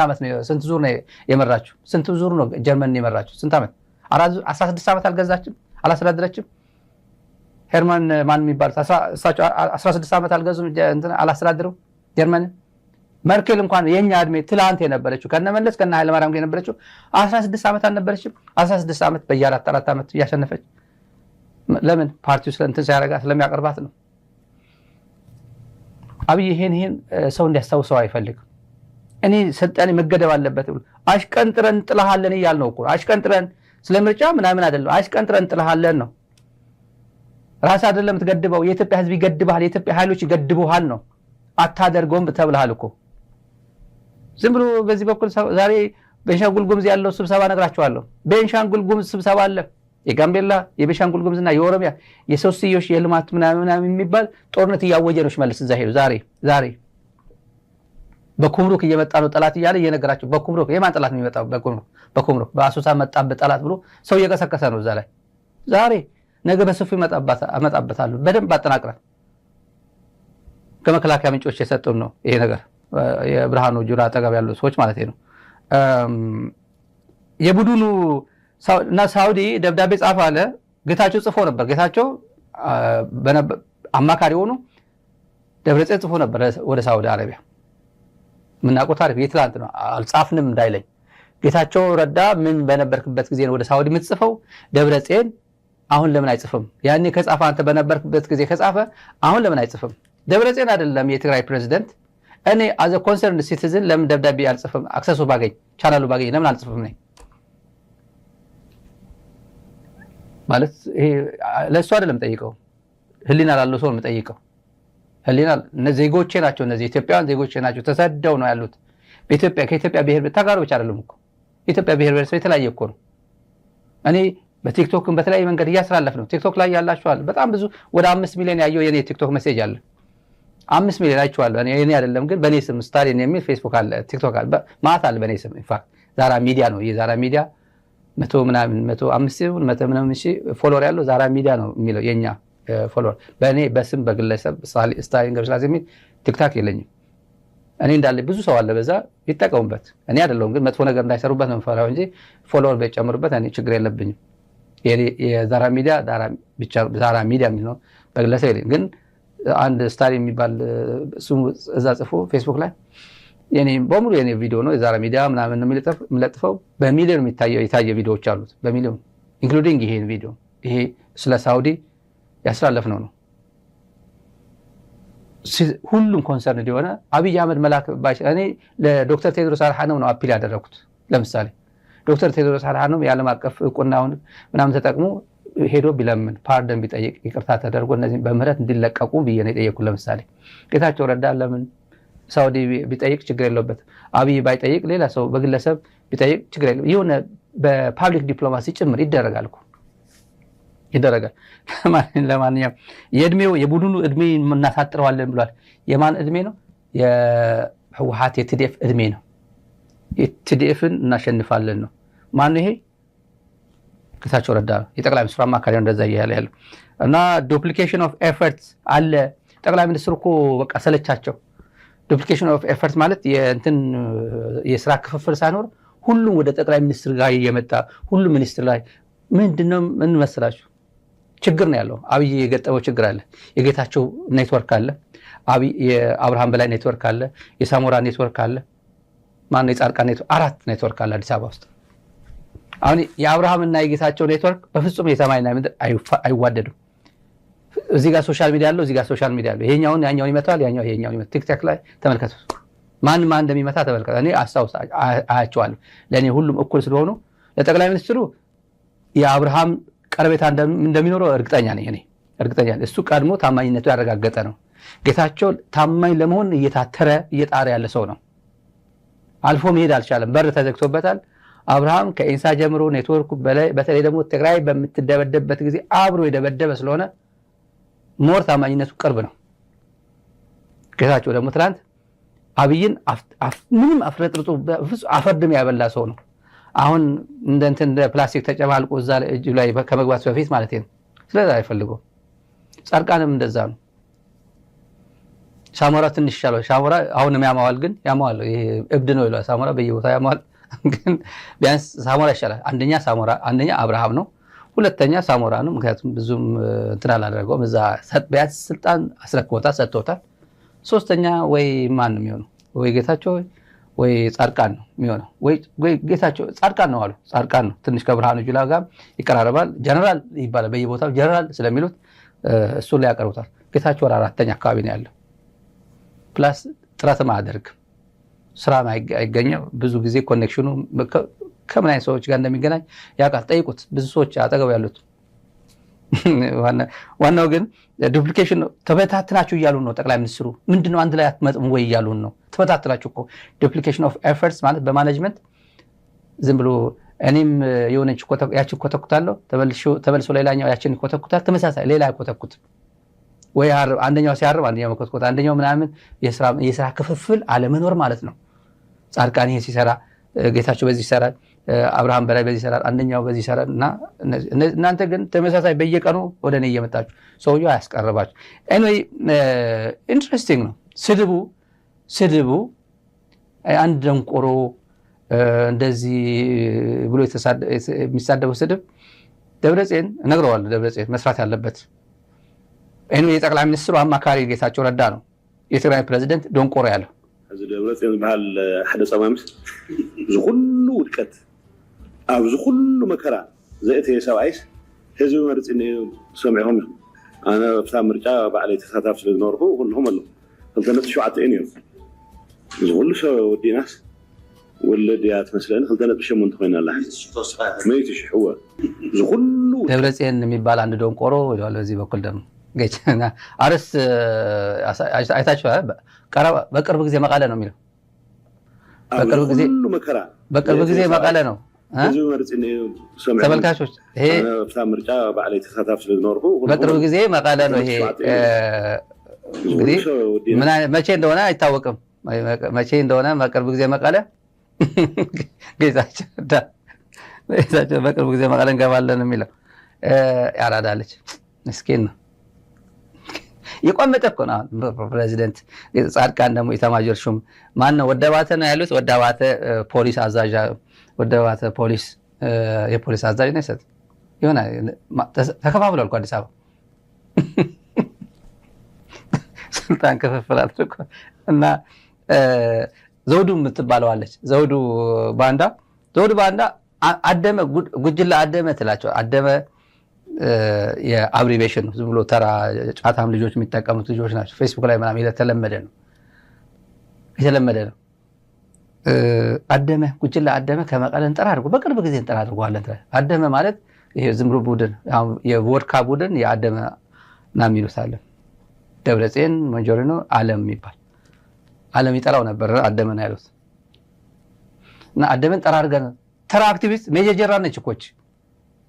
ዙር ነው የመራችው? ስንት ዙር ነው ጀርመን የመራችው? ስንት ዓመት? 16 ዓመት አልገዛችም? አላስተዳደረችም? ሄርማን ማን የሚባሉት 16 ዓመት አልገዙም? አላስተዳደሩም ጀርመን። መርኬል እንኳን የኛ እድሜ ትላንት የነበረችው ከነመለስ ከነ ኃይለማርያም የነበረችው 16 ዓመት አልነበረችም? 16 ዓመት በየ4 ዓመት እያሸነፈች ለምን? ፓርቲው ስለእንትን ሲያረጋት ስለሚያቀርባት ነው። አብይ ይሄን ሰው እንዲያስታውሰው አይፈልግም። እኔ ስልጣኔ መገደብ አለበት ብሎ አሽቀንጥረን ጥለሃለን እያልነው እኮ አሽቀንጥረን ስለምርጫ ምናምን አይደለም፣ አሽቀንጥረን ጥለሃለን ነው። ራስ አይደለም ትገድበው፣ የኢትዮጵያ ህዝብ ይገድብሃል፣ የኢትዮጵያ ኃይሎች ይገድቡሃል ነው። አታደርገውም ተብለሃል እኮ። ዝም ብሎ በዚህ በኩል ዛሬ ቤንሻንጉል ጉሙዝ ያለው ስብሰባ ነግራቸዋለሁ። ቤንሻንጉል ጉሙዝ ስብሰባ አለ። የጋምቤላ የቤንሻንጉል ጉሙዝና የኦሮሚያ የሶስትዮሽ የልማት ምናምን የሚባል ጦርነት እያወጀ ነው ሽመልስ እዛ ሄዱ። ዛሬ በኩምሩክ እየመጣ ነው ጠላት እያለ እየነገራቸው። በኩምሩክ የማን ጠላት ነው የሚመጣው? በኩምሩክ በአሶሳ መጣበት ጠላት ብሎ ሰው እየቀሰቀሰ ነው እዛ ላይ። ዛሬ ነገ በሰፊው እመጣበታለሁ በደንብ አጠናቅረን። ከመከላከያ ምንጮች የሰጡን ነው ይሄ ነገር፣ የብርሃኑ ጁላ አጠገብ ያሉ ሰዎች ማለት ነው። የቡድኑ እና ሳውዲ ደብዳቤ ጻፈ አለ። ጌታቸው ጽፎ ነበር። ጌታቸው አማካሪ ሆኖ ደብረጽዮን ጽፎ ነበር ወደ ሳውዲ አረቢያ። ምናውቀው ታሪክ የትላንት ነው፣ አልጻፍንም እንዳይለኝ። ጌታቸው ረዳ ምን በነበርክበት ጊዜ ነው ወደ ሳውዲ የምትጽፈው? ደብረጽዮን አሁን ለምን አይጽፍም? ያኔ ከጻፈ አንተ በነበርክበት ጊዜ ከጻፈ አሁን ለምን አይጽፍም? ደብረጽዮን አይደለም የትግራይ ፕሬዚደንት። እኔ አዘ ኮንሰርንድ ሲቲዝን ለምን ደብዳቤ አልጽፍም? አክሰሱ ባገኝ ቻናሉ ባገኝ ለምን አልጽፍም ነኝ ማለት ይሄ ለእሱ አይደለም ጠይቀው፣ ህሊና ላለው ሰው ነው ጠይቀው። ህሊና ዜጎቼ ናቸው፣ እነዚህ ኢትዮጵያውያን ዜጎቼ ናቸው። ተሰደው ነው ያሉት በኢትዮጵያ። ከኢትዮጵያ ብሔር ተጋሮች አይደሉም እኮ ኢትዮጵያ ብሔር ብሔረሰብ የተለያየ እኮ ነው። እኔ በቲክቶክም በተለያየ መንገድ እያስተላለፍ ነው። ቲክቶክ ላይ ያላችኋል በጣም ብዙ ወደ 5 ሚሊዮን ያየው የኔ ቲክቶክ ሜሴጅ አለ። 5 ሚሊዮን አይቼዋለሁ። እኔ አይደለም ግን በኔ ስም ስታሊን የሚል ፌስቡክ አለ፣ ቲክቶክ አለ፣ ማታ አለ በኔ ስም። ኢንፋክት ዛራ ሚዲያ ነው የዛራ ሚዲያ 105 ምናምን ሺህ ፎሎወር ያለው ዛራ ሚዲያ ነው የሚለው የኛ ፎሎወር። በእኔ በስም በግለሰብ ስታሊን ገብረስላሴ የሚል ቲክታክ የለኝም። እኔ እንዳለ ብዙ ሰው አለ በዛ ይጠቀሙበት። እኔ አይደለሁም ግን መጥፎ ነገር እንዳይሰሩበት ነው የምፈራው እንጂ ፎሎወር ቢጨምሩበት እኔ ችግር የለብኝም። የዛራ ሚዲያ ዛራ ሚዲያ የሚል ነው በግለሰብ የለኝም። ግን አንድ ስታሊን የሚባል ስሙ እዛ ጽፎ ፌስቡክ ላይ የኔ በሙሉ የኔ ቪዲዮ ነው የዛራ ሚዲያ ምናምን ነው የሚለጥፈው። በሚሊዮን የታየ ቪዲዮዎች አሉት፣ በሚሊዮን ኢንክሉዲንግ ይሄን ቪዲዮ። ይሄ ስለ ሳውዲ ያስተላለፍነው ነው። ሁሉም ኮንሰርን የሆነ አብይ አህመድ መላክ እኔ ለዶክተር ቴድሮስ አድሃኖም ነው አፒል ያደረኩት። ለምሳሌ ዶክተር ቴድሮስ አድሃኖም የዓለም አቀፍ እውቅናውን ምናምን ተጠቅሞ ሄዶ ቢለምን ፓርደን ቢጠይቅ ይቅርታ ተደርጎ እነዚህ በምህረት እንዲለቀቁ ብዬ ነው የጠየኩት። ለምሳሌ ጌታቸው ረዳ ለምን ሳውዲ ቢጠይቅ ችግር የለበትም። አብይ ባይጠይቅ ሌላ ሰው በግለሰብ ቢጠይቅ ችግር የለም። የሆነ በፓብሊክ ዲፕሎማሲ ጭምር ይደረጋል እኮ ይደረጋል። ለማንኛውም የቡድኑ እድሜ እናሳጥረዋለን ብሏል። የማን እድሜ ነው? የህወሓት የቲዲኤፍ እድሜ ነው። የቲዲኤፍን እናሸንፋለን ነው። ማን ይሄ? ጌታቸው ረዳ ነው። የጠቅላይ ሚኒስትሩ አማካሪ ነው እንደዛ እያለ ያለው እና ዱፕሊኬሽን ኦፍ ኤፈርት አለ። ጠቅላይ ሚኒስትሩ እኮ በቃ ሰለቻቸው። ዱፕሊኬሽን ኦፍ ኤፈርት ማለት የስራ ክፍፍል ሳይኖር ሁሉም ወደ ጠቅላይ ሚኒስትር ጋር እየመጣ ሁሉም ሚኒስትር ላይ ምንድነው ምን መስላችሁ ችግር ነው ያለው። አብይ የገጠመው ችግር አለ። የጌታቸው ኔትወርክ አለ፣ የአብርሃም በላይ ኔትወርክ አለ፣ የሳሞራ ኔትወርክ አለ፣ ማነው የጻድቃን ኔትወርክ፣ 4 ኔትወርክ አለ አዲስ አበባ ውስጥ። አሁን የአብርሃምና የጌታቸው ኔትወርክ በፍጹም የሰማይና ምድር አይዋደዱም። እዚህ ጋር ሶሻል ሚዲያ አለው፣ እዚህ ጋር ሶሻል ሚዲያ አለው። ይሄኛውን ያኛውን ይመታል፣ ያኛው ይሄኛውን ይመታል። ቲክቶክ ላይ ተመልከቱ፣ ማን እንደሚመታ ተመልከቱ። እኔ አያቸዋለሁ። ለእኔ ሁሉም እኩል ስለሆኑ ለጠቅላይ ሚኒስትሩ የአብርሃም ቀረቤታ እንደሚኖረው እርግጠኛ ነኝ እኔ እርግጠኛ ነኝ። እሱ ቀድሞ ታማኝነቱ ያረጋገጠ ነው። ጌታቸው ታማኝ ለመሆን እየጣረ ያለ ሰው ነው። አልፎ መሄድ አልቻለም። በር ተዘግቶበታል። አብርሃም ከኢንሳ ጀምሮ ኔትወርኩ በተለይ ደግሞ ትግራይ በምትደበደብበት ጊዜ አብሮ የደበደበ ስለሆነ ሞር ታማኝነቱ ቅርብ ነው። ጌታቸው ደግሞ ትናንት አብይን ምንም አፍረጥርጦ አፈርድም ያበላ ሰው ነው። አሁን እንደ ፕላስቲክ ተጨማልቆ እዛ እጁ ላይ ከመግባት በፊት ማለት ነው። ስለዚህ አይፈልገው። ጻድቃንም እንደዛ ነው። ሳሞራ ትንሽ ይሻላል። ሳሞራ አሁንም ያማዋል፣ ግን ያማዋል ይሄ እብድ ነው ይላል። ሳሞራ በየቦታው ያማዋል፣ ግን ቢያንስ ሳሞራ ይሻላል። አንደኛ አብርሃም ነው፣ ሁለተኛ ሳሞራ ነው። ምክንያቱም ብዙም እንትን አላደረገውም። እዛ ቢያንስ ስልጣን አስረክቦታል፣ ሰጥቶታል። ሶስተኛ ወይ ማን ነው የሚሆነው? ወይ ጌታቸው ወይ ጻድቃን ነው የሚሆነው። ወይ ጌታቸው ጻድቃን ነው አሉ። ጻድቃን ነው ትንሽ ከብርሃኑ ጁላ ጋር ይቀራረባል። ጀነራል ይባላል በየቦታው ጀነራል ስለሚሉት እሱን ላይ ያቀርቡታል። ጌታቸው ወደ አራተኛ አካባቢ ነው ያለው። ፕላስ ጥረትም አያደርግም፣ ስራ አይገኘው። ብዙ ጊዜ ኮኔክሽኑ ከምን አይነት ሰዎች ጋር እንደሚገናኝ ያውቃል። ጠይቁት፣ ብዙ ሰዎች አጠገቡ ያሉት። ዋናው ግን ዱፕሊኬሽን ነው። ተበታትናችሁ እያሉን ነው ጠቅላይ ሚኒስትሩ። ምንድነው አንድ ላይ አትመጥም ወይ እያሉን ነው። ተበታትናችሁ እኮ ዱፕሊኬሽን ኦፍ ኤፈርትስ ማለት በማኔጅመንት ዝም ብሎ እኔም የሆነች ያችን ኮተኩታለሁ፣ ተመልሶ ሌላኛው ያችን ኮተኩታል። ተመሳሳይ ሌላ አይኮተኩት ወይ አንደኛው ሲያርብ አንደኛው መኮትኮት፣ አንደኛው ምናምን የስራ ክፍፍል አለመኖር ማለት ነው። ጻድቃን ይሄ ሲሰራ ጌታቸው በዚህ ይሰራል፣ አብርሃም በላይ በዚህ ይሰራል፣ አንደኛው በዚህ ይሰራል። እና እናንተ ግን ተመሳሳይ በየቀኑ ወደ እኔ እየመጣችሁ ሰውየው አያስቀርባችሁ። ኤኒዌይ ኢንትረስቲንግ ነው ስድቡ። አንድ ደንቆሮ እንደዚህ ብሎ የሚሳደበው ስድብ ደብረጽዮን እነግረዋለሁ። ደብረጽዮን መስራት ያለበት ኤኒዌይ የጠቅላይ ሚኒስትሩ አማካሪ ጌታቸው ረዳ ነው የትግራይ ፕሬዚደንት ደንቆሮ ያለው። እዚ ደብረጽዮን ዝበሃል ሓደ ፀማምስ ዝኩሉ ውድቀት ኣብ ዝኩሉ መከራ ዘእተየ ሰብኣይስ ህዝቢ መርፅኒ ሰሚዖም እዮም። ኣነ ኣብታ ምርጫ ባዕለይ ተሳታፍ ስለ ዝነበርኩ ኩልኩም ኣለዉ 2.7 እዮም እዚ ኩሉ ሰብ ወዲናስ ወለድ እያ ትመስለኒ 2.8 ኮይና ኣላ 100,000 እወ እዚ ኩሉ ደብረጽዮን የሚባል አንድ ደንቆሮ ይላል። በዚህ በኩል ደግሞ ገጭና አርስ አይታችኋል። በቅርብ ጊዜ መቀለ ነው የሚለው። በቅርብ ጊዜ መቀለ ነው። ተመልካቾች ይሄ ምርጫ ባዕለይ ተሳታፍ ስለዝነበርኩ በቅርብ ጊዜ መቀለ ነው። ይሄ እንግዲህ መቼ እንደሆነ አይታወቅም። መቼ እንደሆነ በቅርብ ጊዜ መቀለ ጌታቸው በቅርብ ጊዜ መቀለ እንገባለን የሚለው ያራዳለች። ምስኪን ነው። የቆመጠ እኮ ነው ፕሬዚደንት። ጻድቃን ደግሞ ኢታማዦር ሹም ማን ነው? ወደባተ ነው ያሉት። ወደባተ ፖሊስ አዛዥ፣ ወደባተ ፖሊስ የፖሊስ አዛዥ ነው ይሰጥ ይሆና ተከፋፍሏል እኮ አዲስ አበባ ስልጣን ክፍፍል አድርጎ እና ዘውዱ የምትባለዋለች ዘውዱ ባንዳ አደመ ጉጅላ አደመ ትላቸው። አደመ የአብሪቬሽን ነው። ዝም ብሎ ተራ ጫታም ልጆች የሚጠቀሙት ልጆች ናቸው። ፌስቡክ ላይ ምናምን የተለመደ ነው። አደመ ጉጅላ አደመ ከመቀለ እንጠራ አድርጎ በቅርብ ጊዜ እንጠራ አድርጓለን። አደመ ማለት ይሄ ዝም ብሎ ቡድን የቮድካ ቡድን የአደመ ና የሚሉት አለ። ደብረጽዮን ሞንጆሪኖ አለም የሚባል አለም ይጠራው ነበር። አደመ ነው ያሉት እና አደመን ጠራ አድርገን ተራ አክቲቪስት ሜጀር ጀነራል ነች እኮች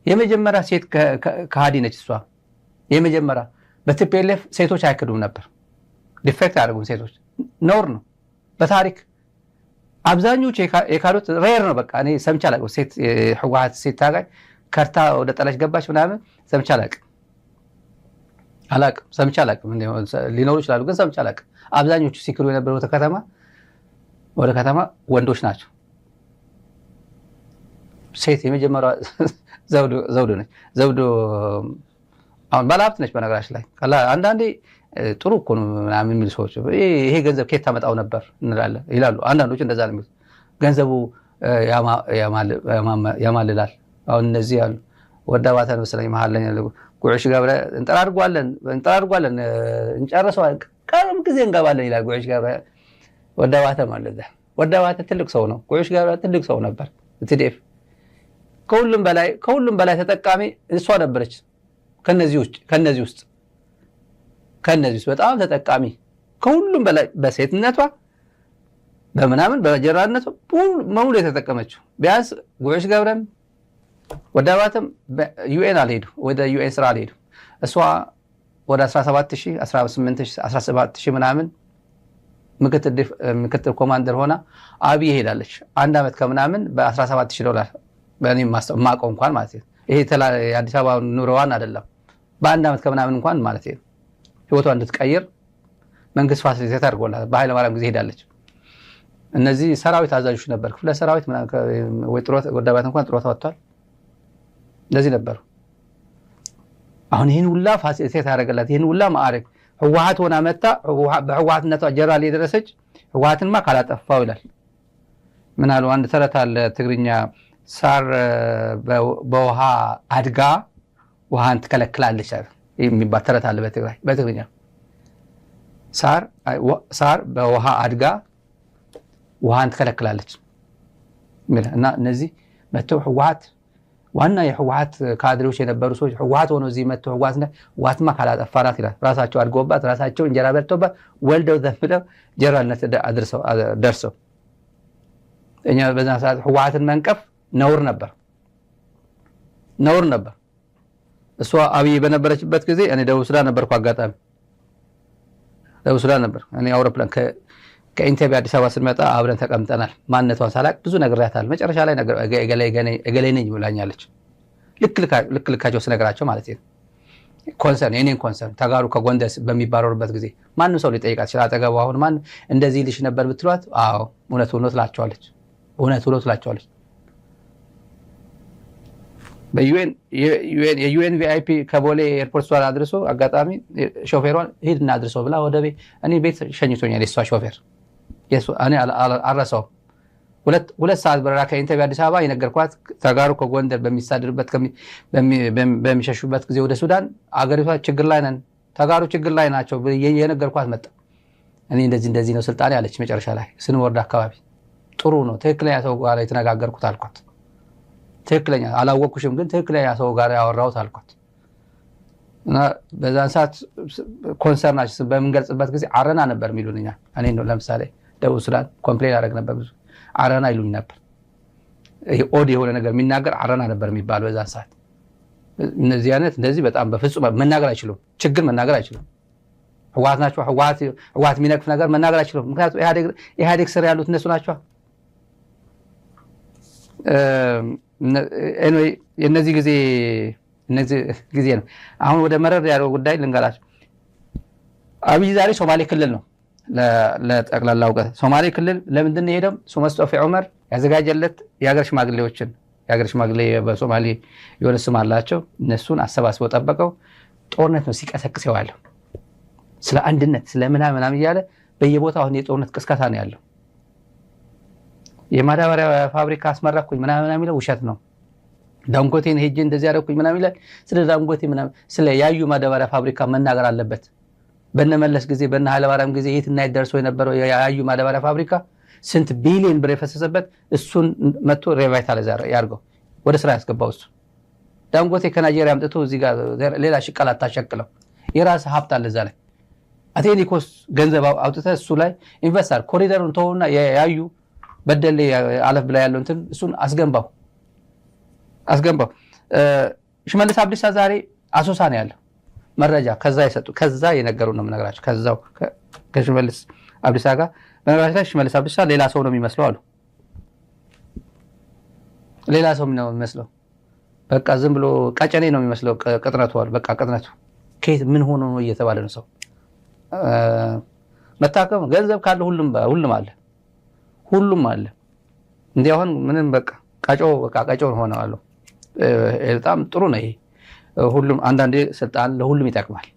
የመጀመሪያ ሴት ከሃዲ ነች እሷ። የመጀመሪያ በቲፒኤልኤፍ ሴቶች አይክዱም ነበር። ዲፌክት አያደርጉም ሴቶች፣ ነውር ነው በታሪክ አብዛኞቹ የካዱት ሬር ነው። በቃ እኔ ሰምቼ አላውቅም። ሴት ህወሓት ሴት ታጋይ ከርታ ወደ ጠላሽ ገባች ምናምን ሰምቼ አላውቅም። ሊኖሩ ይችላሉ ግን ሰምቼ አላውቅም። አብዛኞቹ ሲክሩ የነበረው ወደ ከተማ ወንዶች ናቸው። ሴት የመጀመሪያ ዘውዱ ነች። ዘውዱ አሁን ባለሀብት ነች በነገራችን ላይ። አንዳንዴ ጥሩ እኮ ነው ምናምን የሚሉ ሰዎች ይሄ ገንዘብ ከየት ታመጣው ነበር እንላለን ይላሉ። አንዳንዶች እንደዛ ነው የሚሉት። ገንዘቡ ያማልላል። አሁን እነዚህ ያሉ ወዳባታ መሰለኝ መሀል ላይ ያለው ጉዕሽ ገብረ እንጠራርጓለን እንጨርሰው ቀረም ጊዜ እንገባለን ይላል። ጉዕሽ ገብረ ወዳባታ ማለት ወዳባታ ትልቅ ሰው ነው። ጉዕሽ ገብረ ትልቅ ሰው ነበር። ትዲፍ ከሁሉም በላይ ተጠቃሚ እሷ ነበረች። ከነዚህ ውስጥ በጣም ተጠቃሚ ከሁሉም በላይ በሴትነቷ በምናምን በጀራነቷ ሙሉ የተጠቀመችው። ቢያንስ ጉዑሽ ገብረም ወዳባተም ዩኤን አልሄዱ ወደ ዩኤን ስራ አልሄዱ። እሷ ወደ 17000 18000 17000 ምናምን ምክትል ኮማንደር ሆና አብይ ሄዳለች። አንድ አመት ከምናምን $17000 በእኔ ማቀው እንኳን ማለት ነው። ይሄ የአዲስ አበባ ኑሮዋን አይደለም በአንድ አመት ከምናምን እንኳን ማለት ነው ህይወቷ እንድትቀይር መንግስት ፋሲሊቴት አድርጎላት በኃይለ ማርያም ጊዜ ሄዳለች። እነዚህ ሰራዊት አዛዦች ነበር። ክፍለ ሰራዊት ወይ ጥሮት ወዳባት እንኳን ጥሮት ወጥቷል። እንደዚህ ነበር። አሁን ይሄን ሁላ ፋሲሊቴት ያደረገላት ይሄን ሁላ ማዕረግ ህወሓት ሆና መጣ። በህወሓትነቷ ጀነራል የደረሰች ህወሓትንማ ካላጠፋው ይላል። ምን አሉ አንድ ተረት አለ ትግርኛ ሳር በውሃ አድጋ ውሃን ትከለክላለች የሚባል ተረት አለ በትግርኛ። ሳር በውሃ አድጋ ውሃን ትከለክላለች እና እነዚህ መተው ህወሓት ዋና የህወሓት ካድሬዎች የነበሩ ሰዎች ህወሓት ሆኖ እዚህ መተው ህወሓትማ ካላጠፋናት ይላል። ራሳቸው አድገውባት ራሳቸው እንጀራ በልተውባት ወልደው ዘምደው ጀነራልነት ደርሰው እኛ በዛ ሰዓት ህወሓትን መንቀፍ ነውር ነበር። እሷ አብይ በነበረችበት ጊዜ እኔ ደቡብ ሱዳን ነበርኩ። አጋጣሚ ደቡብ ሱዳን ነበር። እኔ አውሮፕላን ከኢንተርቪው አዲስ አበባ ስንመጣ አብረን ተቀምጠናል። ማንነቷን ሳላቅ ብዙ ነግሬያታለሁ። መጨረሻ ላይ እገሌ ነኝ ብላኛለች። ልካቸው ስነግራቸው ማለት ነው። የኔን ኮንሰርን ተጋሩ ከጎንደር በሚባረሩበት ጊዜ ማንም ሰው ሊጠይቃት ይችላል። አጠገቡ አሁን ማን እንደዚህ ልሽ ነበር ብትሏት አዎ እውነት ነው ትላቸዋለች። የዩኤን ቪአይፒ ከቦሌ ኤርፖርት ሷን አድርሶ አጋጣሚ ሾፌሯን ሂድና አድርሶ ብላ ወደ እኔ ቤት ሸኝቶኛል። የሷ ሾፌር እኔ አልረሳውም። ሁለት ሰዓት በረራ ከኢንተርቪው አዲስ አበባ የነገርኳት ተጋሩ ከጎንደር በሚሳደርበት በሚሸሹበት ጊዜ ወደ ሱዳን አገሪቷ ችግር ላይ ነን፣ ተጋሩ ችግር ላይ ናቸው የነገርኳት መጣ። እኔ እንደዚህ ነው ስልጣኔ አለች። መጨረሻ ላይ ስንወርድ አካባቢ ጥሩ ነው ትክክለኛ ሰው ጋር የተነጋገርኩት አልኳት። ትክክለኛ አላወቅኩሽም ግን ትክክለኛ ሰው ጋር ያወራሁት አልኳት። እና በዛን ሰዓት ኮንሰርናችን በምንገልጽበት ጊዜ አረና ነበር የሚሉንኛ። እኔ ነው ለምሳሌ ደቡብ ሱዳን ኮምፕሌን አደረግ ነበር። ብዙ አረና ይሉኝ ነበር። ይሄ ኦድ የሆነ ነገር የሚናገር አረና ነበር የሚባለው በዛን ሰዓት። እነዚህ አይነት እንደዚህ በጣም በፍጹም መናገር አይችሉም። ችግር መናገር አይችሉም። ህወሓት ናቸው። ህወሓት የሚነቅፍ ነገር መናገር አይችሉም። ምክንያቱም ኢህአዴግ ስር ያሉት እነሱ ናቸው። የነዚህ ጊዜ ነው። አሁን ወደ መረር ያለው ጉዳይ ልንገራችሁ። አብይ ዛሬ ሶማሌ ክልል ነው። ለጠቅላላ እውቀት ሶማሌ ክልል ለምንድን ነው የሄደው? ሙስጠፋ ዑመር ያዘጋጀለት የሀገር ሽማግሌ በሶማሌ የሆነ ስም አላቸው። እነሱን አሰባስበው ጠበቀው። ጦርነት ነው ሲቀሰቅስ የዋለው። ስለ አንድነት ስለ ምናምን እያለ በየቦታው አሁን የጦርነት ቅስቀሳ ነው ያለው። የማዳበሪያ ፋብሪካ አስመረኩኝ ምናምን የሚለው ውሸት ነው። ዳንጎቴን ሄጄ እንደዚህ ያደረኩኝ ምናምን ይላል። ስለ ዳንጎቴ ምናምን ስለ ያዩ ማዳበሪያ ፋብሪካ መናገር አለበት። በነመለስ ጊዜ በነ ኃይለማርያም ጊዜ የትና ይደርሰው የነበረው ያዩ ማዳበሪያ ፋብሪካ ስንት ቢሊዮን ብር የፈሰሰበት እሱን መጥቶ ሪቫይታላይዝ ያርገው ወደ ስራ ያስገባው እሱ። ዳንጎቴ ከናይጄሪያ አምጥቶ እዚህ ጋር ሌላ ሽቀላ ታሸቅለው የራስ ሀብት አለ እዛ ላይ። አቴኒኮስ ገንዘብ አውጥተህ እሱ ላይ ኢንቨስት አድርግ። ኮሪደሩን ተውና ያዩ በደሌ አለፍ ብላ ያለው እንትን እሱን አስገንባው። ሽመልስ አብዲሳ ዛሬ አሶሳ ነው ያለው። መረጃ ከዛ የነገሩ ነው የምነግራቸው። ከዛው ከሽመልስ አብዲሳ ጋር በነገራችን ላይ ሽመልስ አብዲሳ ሌላ ሰው ነው የሚመስለው አሉ። ሌላ ሰው ነው የሚመስለው። በቃ ዝም ብሎ ቀጨኔ ነው የሚመስለው ቅጥነቱ አሉ። በቃ ቅጥነቱ ከየት ምን ሆኖ ነው እየተባለ ነው ሰው መታከም ገንዘብ ካለ ሁሉም አለ። እንዲህ አሁን ምንም በቃ ቀጮ ሆነዋል። በጣም ጥሩ ነው ይሄ። ሁሉም አንዳንዴ ስልጣን ለሁሉም ይጠቅማል።